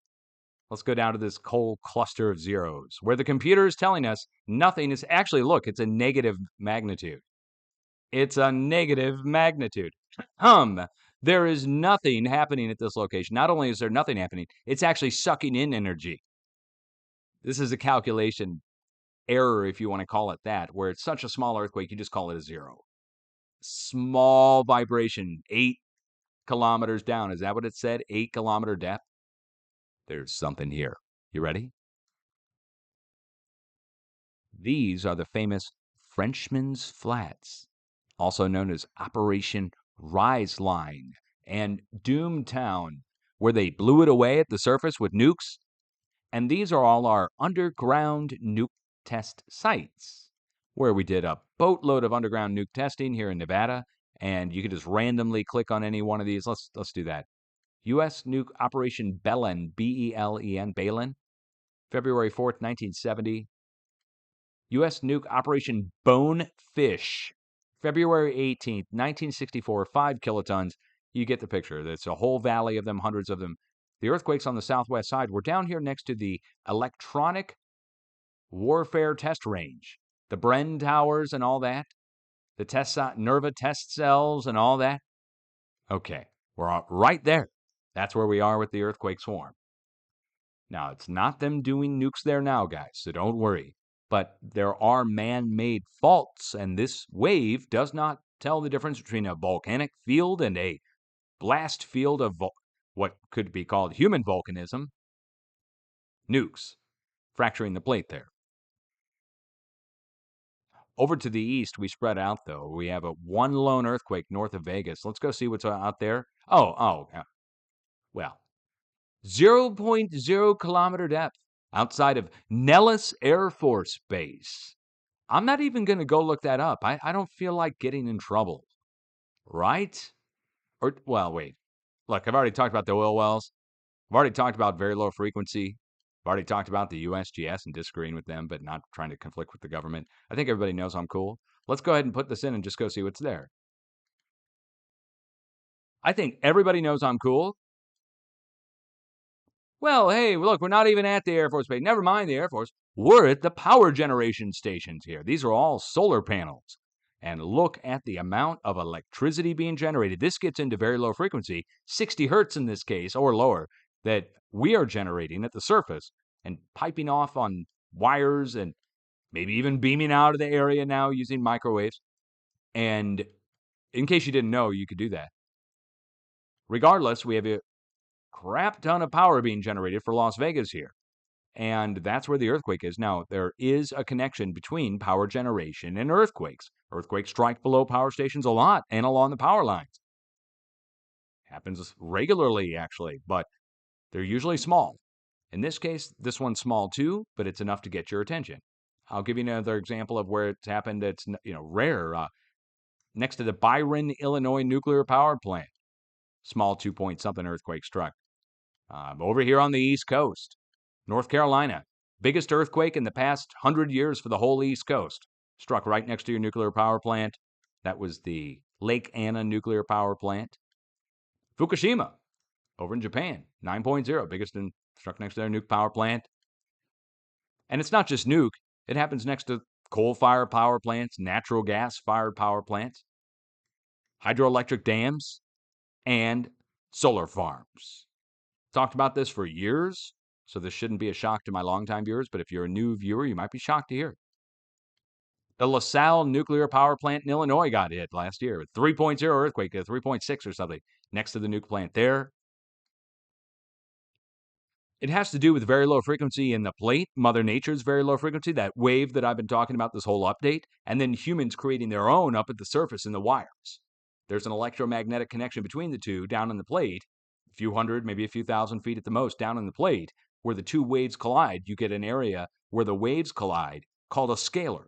Let's go down to this cold cluster of zeros where the computer is telling us nothing is actually, look, it's a negative magnitude. It's a negative magnitude. There is nothing happening at this location. Not only is there nothing happening, it's actually sucking in energy. This is a calculation error, if you want to call it that, where it's such a small earthquake, you just call it a zero. Small vibration, 8 kilometers down. Is that what it said? 8-kilometer depth? There's something here. You ready? These are the famous Frenchman's Flats, also known as Operation Rise Line, and Doomtown, where they blew it away at the surface with nukes. And these are all our underground nuke test sites, where we did a boatload of underground nuke testing here in Nevada. And you can just randomly click on any one of these. Let's do that. U.S. Nuke Operation Belen, Belen, Belen, February 4th, 1970. U.S. Nuke Operation Bonefish, February 18th, 1964, 5 kilotons. You get the picture. It's a whole valley of them, hundreds of them. The earthquakes on the southwest side were down here next to the Electronic Warfare Test Range, the Bren Towers and all that, the NERVA test cells and all that. Okay, we're right there. That's where we are with the earthquake swarm. Now, it's not them doing nukes there now, guys, so don't worry. But there are man-made faults, and this wave does not tell the difference between a volcanic field and a blast field of what could be called human volcanism. Nukes, fracturing the plate there. Over to the east, we spread out, though. We have one lone earthquake north of Vegas. Let's go see what's out there. Well, 0.0 kilometer depth outside of Nellis Air Force Base. I'm not even going to go look that up. I don't feel like getting in trouble. Right? Wait. Look, I've already talked about the oil wells. I've already talked about very low frequency. I've already talked about the USGS and disagreeing with them, but not trying to conflict with the government. I think everybody knows I'm cool. Let's go ahead and put this in and just go see what's there. I think everybody knows I'm cool. Well, hey, look, we're not even at the Air Force Base. Never mind the Air Force. We're at the power generation stations here. These are all solar panels. And look at the amount of electricity being generated. This gets into very low frequency, 60 hertz in this case, or lower, that we are generating at the surface and piping off on wires and maybe even beaming out of the area now using microwaves. And in case you didn't know, you could do that. Regardless, we have a crap ton of power being generated for Las Vegas here. And that's where the earthquake is. Now, there is a connection between power generation and earthquakes. Earthquakes strike below power stations a lot and along the power lines. Happens regularly, actually, but they're usually small. In this case, this one's small too, but it's enough to get your attention. I'll give you another example of where it's happened that's rare. Next to the Byron, Illinois nuclear power plant. Small 2-point-something earthquake struck. Over here on the East Coast, North Carolina, biggest earthquake in the past 100 years for the whole East Coast. Struck right next to your nuclear power plant. That was the Lake Anna nuclear power plant. Fukushima, over in Japan, 9.0, biggest struck next to their nuke power plant. And it's not just nuke. It happens next to coal-fired power plants, natural gas-fired power plants, hydroelectric dams, and solar farms. Talked about this for years, so this shouldn't be a shock to my longtime viewers, but if you're a new viewer, you might be shocked to hear it. The LaSalle nuclear power plant in Illinois got hit last year. 3.0 earthquake, 3.6 or something, next to the nuke plant there. It has to do with very low frequency in the plate, Mother Nature's very low frequency, that wave that I've been talking about this whole update, and then humans creating their own up at the surface in the wires. There's an electromagnetic connection between the two down in the plate, a few hundred, maybe a few thousand feet at the most down in the plate, where the two waves collide. You get an area where the waves collide called a scalar.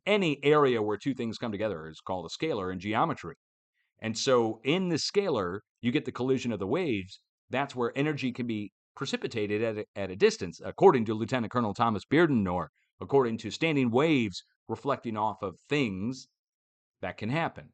Any area where two things come together is called a scalar in geometry. And so in the scalar, you get the collision of the waves. That's where energy can be precipitated at a distance, according to Lieutenant Colonel Thomas Bearden, or according to standing waves reflecting off of things that can happen.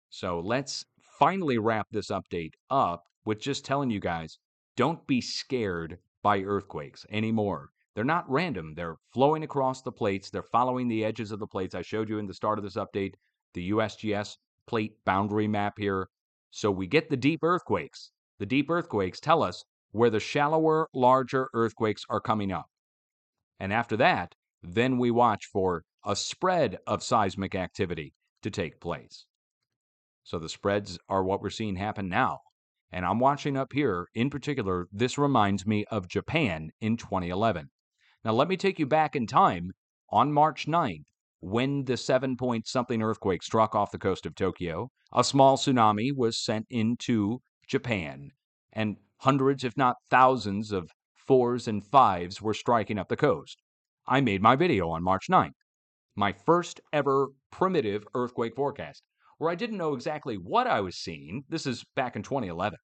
So let's finally wrap this update up with just telling you guys, don't be scared by earthquakes anymore. They're not random. They're flowing across the plates. They're following the edges of the plates. I showed you in the start of this update, the USGS plate boundary map here. So we get the deep earthquakes. The deep earthquakes tell us where the shallower, larger earthquakes are coming up. And after that, then we watch for a spread of seismic activity to take place. So the spreads are what we're seeing happen now. And I'm watching up here, in particular, this reminds me of Japan in 2011. Now, let me take you back in time on March 9th, when the 7 point something earthquake struck off the coast of Tokyo. A small tsunami was sent into Japan, and hundreds, if not thousands, of 4s and 5s were striking up the coast. I made my video on March 9th, my first ever primitive earthquake forecast, where I didn't know exactly what I was seeing. This is back in 2011.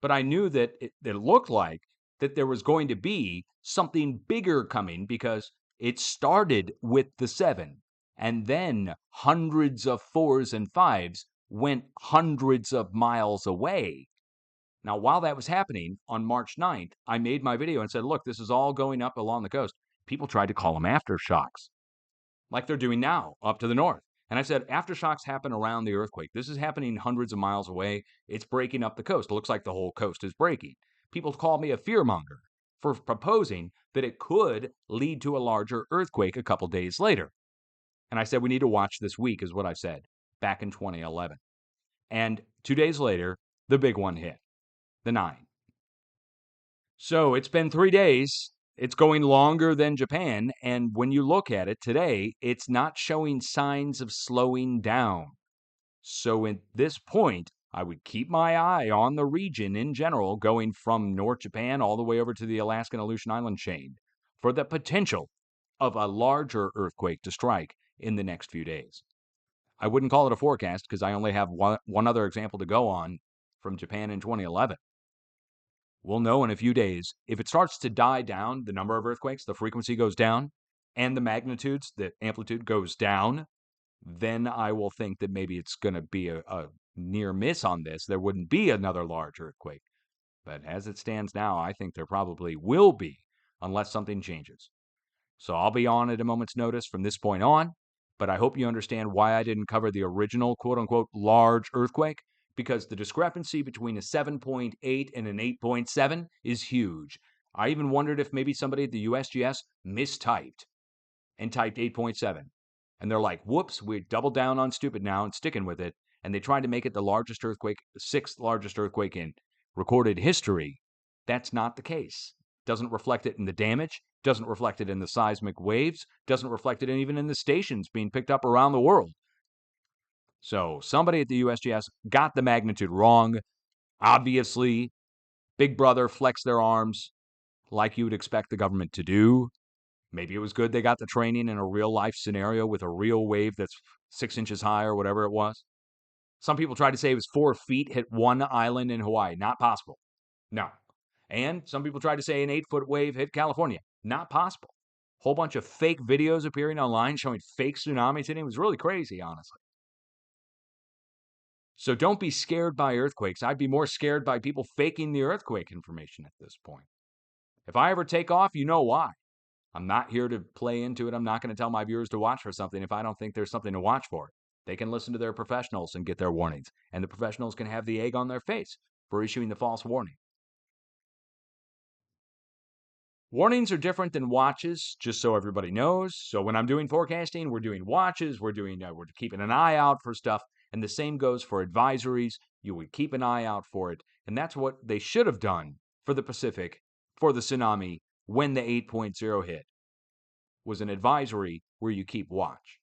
But I knew that it looked like that there was going to be something bigger coming because it started with the 7, and then hundreds of 4s and 5s went hundreds of miles away. Now, while that was happening on March 9th, I made my video and said, look, this is all going up along the coast. People tried to call them aftershocks, like they're doing now up to the north. And I said, aftershocks happen around the earthquake. This is happening hundreds of miles away. It's breaking up the coast. It looks like the whole coast is breaking. People call me a fearmonger for proposing that it could lead to a larger earthquake a couple days later. And I said, we need to watch this week, is what I said back in 2011. And 2 days later, the big one hit, the 9. So it's been 3 days. It's going longer than Japan, and when you look at it today, it's not showing signs of slowing down. So at this point, I would keep my eye on the region in general, going from North Japan all the way over to the Alaskan Aleutian Island chain, for the potential of a larger earthquake to strike in the next few days. I wouldn't call it a forecast because I only have one other example to go on from Japan in 2011. We'll know in a few days. If it starts to die down, the number of earthquakes, the frequency goes down, and the magnitudes, the amplitude goes down, then I will think that maybe it's going to be a near miss on this. There wouldn't be another large earthquake. But as it stands now, I think there probably will be, unless something changes. So I'll be on at a moment's notice from this point on, but I hope you understand why I didn't cover the original quote-unquote large earthquake, because the discrepancy between a 7.8 and an 8.7 is huge. I even wondered if maybe somebody at the USGS mistyped and typed 8.7. And they're like, whoops, we doubled down on stupid now and sticking with it. And they tried to make it the largest earthquake, the 6th largest earthquake in recorded history. That's not the case. Doesn't reflect it in the damage, doesn't reflect it in the seismic waves, doesn't reflect it even in the stations being picked up around the world. So somebody at the USGS got the magnitude wrong. Obviously, Big Brother flexed their arms like you would expect the government to do. Maybe it was good they got the training in a real life scenario with a real wave that's 6 inches high or whatever it was. Some people tried to say it was 4 feet, hit one island in Hawaii. Not possible. No. And some people tried to say an 8-foot wave hit California. Not possible. Whole bunch of fake videos appearing online showing fake tsunamis hitting. It was really crazy, honestly. So don't be scared by earthquakes. I'd be more scared by people faking the earthquake information at this point. If I ever take off, you know why. I'm not here to play into it. I'm not going to tell my viewers to watch for something if I don't think there's something to watch for. They can listen to their professionals and get their warnings, and the professionals can have the egg on their face for issuing the false warning. Warnings are different than watches, just so everybody knows. So when I'm doing forecasting, we're doing watches, we're keeping an eye out for stuff, and the same goes for advisories. You would keep an eye out for it, and that's what they should have done for the Pacific, for the tsunami, when the 8.0 hit, was an advisory where you keep watch.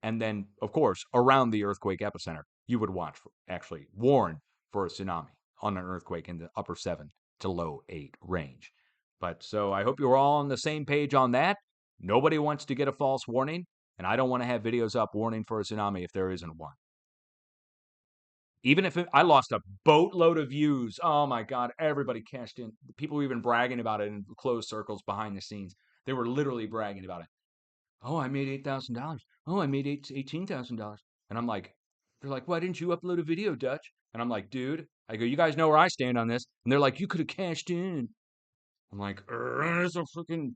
And then, of course, around the earthquake epicenter, you would warn for a tsunami on an earthquake in the upper 7 to low 8 range. But so I hope you're all on the same page on that. Nobody wants to get a false warning, and I don't want to have videos up warning for a tsunami if there isn't one. Even if I lost a boatload of views, oh my God, everybody cashed in. People were even bragging about it in closed circles behind the scenes. They were literally bragging about it. Oh, I made $8,000. Oh, I made $18,000. And I'm like, they're like, why didn't you upload a video, Dutch? And I'm like, dude, I go, you guys know where I stand on this. And they're like, you could have cashed in. I'm like, it's a freaking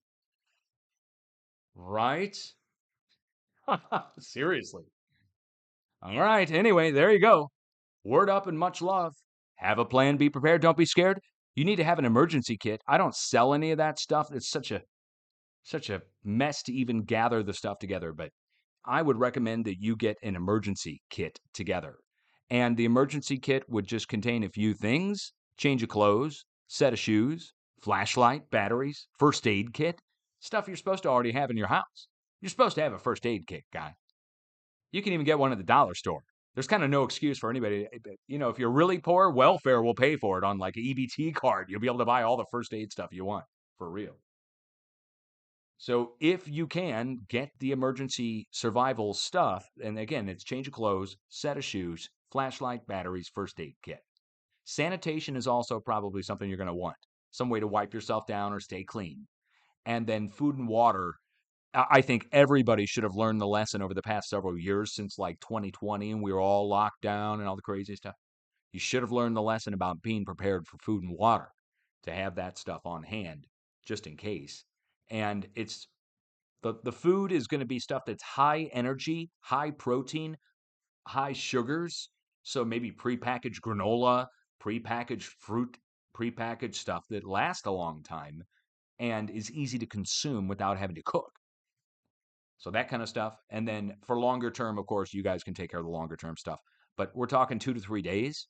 right. Seriously. All right. Anyway, there you go. Word up and much love. Have a plan. Be prepared. Don't be scared. You need to have an emergency kit. I don't sell any of that stuff. It's such a mess to even gather the stuff together. But I would recommend that you get an emergency kit together. And the emergency kit would just contain a few things: change of clothes, set of shoes, flashlight, batteries, first aid kit, Stuff you're supposed to already have in your house. You're supposed to have a first aid kit, guy. You can even get one at the dollar store. There's kind of no excuse for anybody. If you're really poor, welfare will pay for it on like an EBT card. You'll be able to buy all the first aid stuff you want for real. So if you can get the emergency survival stuff, and again, it's change of clothes, set of shoes, flashlight, batteries, first aid kit. Sanitation is also probably something you're going to want. Some way to wipe yourself down or stay clean. And then food and water. I think everybody should have learned the lesson over the past several years since like 2020 and we were all locked down and all the crazy stuff. You should have learned the lesson about being prepared for food and water, to have that stuff on hand just in case. And it's the food is going to be stuff that's high energy, high protein, high sugars. So maybe prepackaged granola, prepackaged fruit, prepackaged stuff that lasts a long time and is easy to consume without having to cook. So that kind of stuff. And then for longer term, of course, you guys can take care of the longer term stuff. But we're talking 2 to 3 days,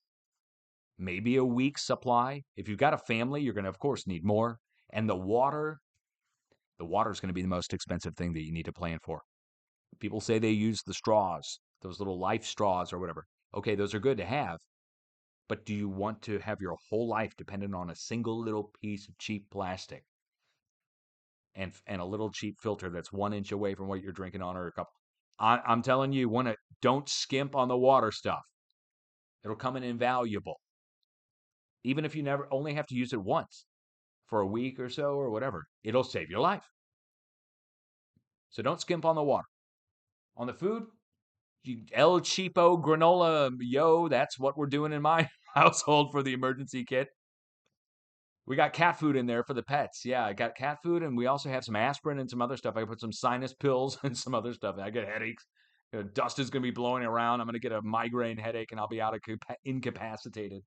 maybe a week's supply. If you've got a family, you're going to, of course, need more. And the water is going to be the most expensive thing that you need to plan for. People say they use the straws, those little life straws or whatever. Okay, those are good to have. But do you want to have your whole life dependent on a single little piece of cheap plastic? And a little cheap filter that's 1 inch away from what you're drinking on or a cup. I'm telling you, don't skimp on the water stuff. It'll come in invaluable. Even if you never only have to use it once for a week or so or whatever, it'll save your life. So don't skimp on the water. On the food, El Cheapo granola, that's what we're doing in my household for the emergency kit. We got cat food in there for the pets. Yeah, I got cat food, and we also have some aspirin and some other stuff. I put some sinus pills and some other stuff. I get headaches. Dust is going to be blowing around. I'm going to get a migraine headache, and I'll be incapacitated.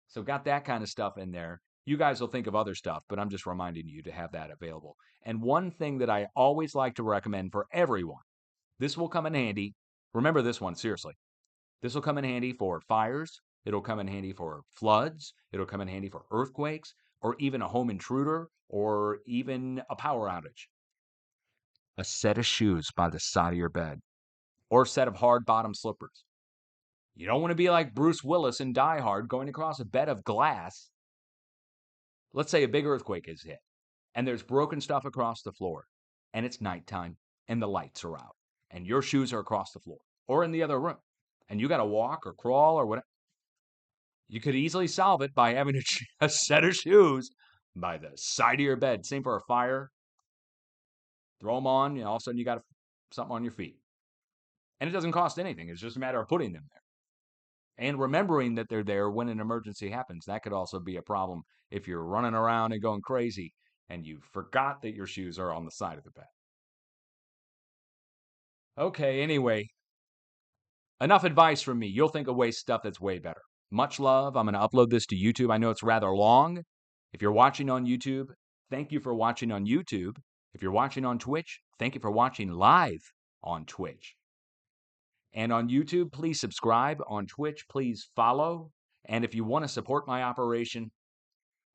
So got that kind of stuff in there. You guys will think of other stuff, but I'm just reminding you to have that available. And one thing that I always like to recommend for everyone, this will come in handy. Remember this one, seriously. This will come in handy for fires. It'll come in handy for floods. It'll come in handy for earthquakes or even a home intruder or even a power outage. A set of shoes by the side of your bed or a set of hard bottom slippers. You don't want to be like Bruce Willis in Die Hard going across a bed of glass. Let's say a big earthquake is hit and there's broken stuff across the floor and it's nighttime and the lights are out and your shoes are across the floor or in the other room and you got to walk or crawl or whatever. You could easily solve it by having a set of shoes by the side of your bed. Same for a fire. Throw them on, all of a sudden you got something on your feet. And it doesn't cost anything. It's just a matter of putting them there. And remembering that they're there when an emergency happens. That could also be a problem if you're running around and going crazy and you forgot that your shoes are on the side of the bed. Okay, anyway, enough advice from me. You'll think of stuff that's way better. Much love. I'm going to upload this to YouTube. I know it's rather long. If you're watching on YouTube, thank you for watching on YouTube. If you're watching on Twitch, thank you for watching live on Twitch. And on YouTube, please subscribe. On Twitch, please follow. And if you want to support my operation,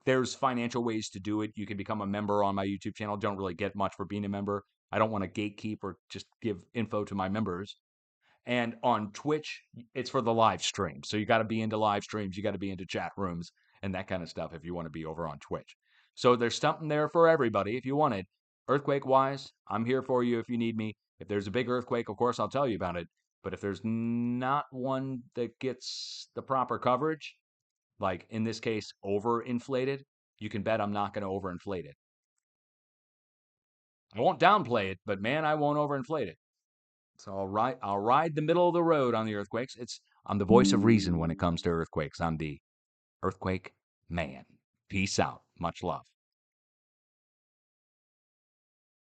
there's financial ways to do it. You can become a member on my YouTube channel. Don't really get much for being a member. I don't want to gatekeep or just give info to my members. And on Twitch, it's for the live stream. So you got to be into live streams. You got to be into chat rooms and that kind of stuff if you want to be over on Twitch. So there's something there for everybody if you want it. Earthquake-wise, I'm here for you if you need me. If there's a big earthquake, of course, I'll tell you about it. But if there's not one that gets the proper coverage, like in this case, overinflated, you can bet I'm not going to overinflate it. I won't downplay it, but man, I won't overinflate it. So I'll ride the middle of the road on the earthquakes. I'm the voice of reason when it comes to earthquakes. I'm the earthquake man. Peace out. Much love.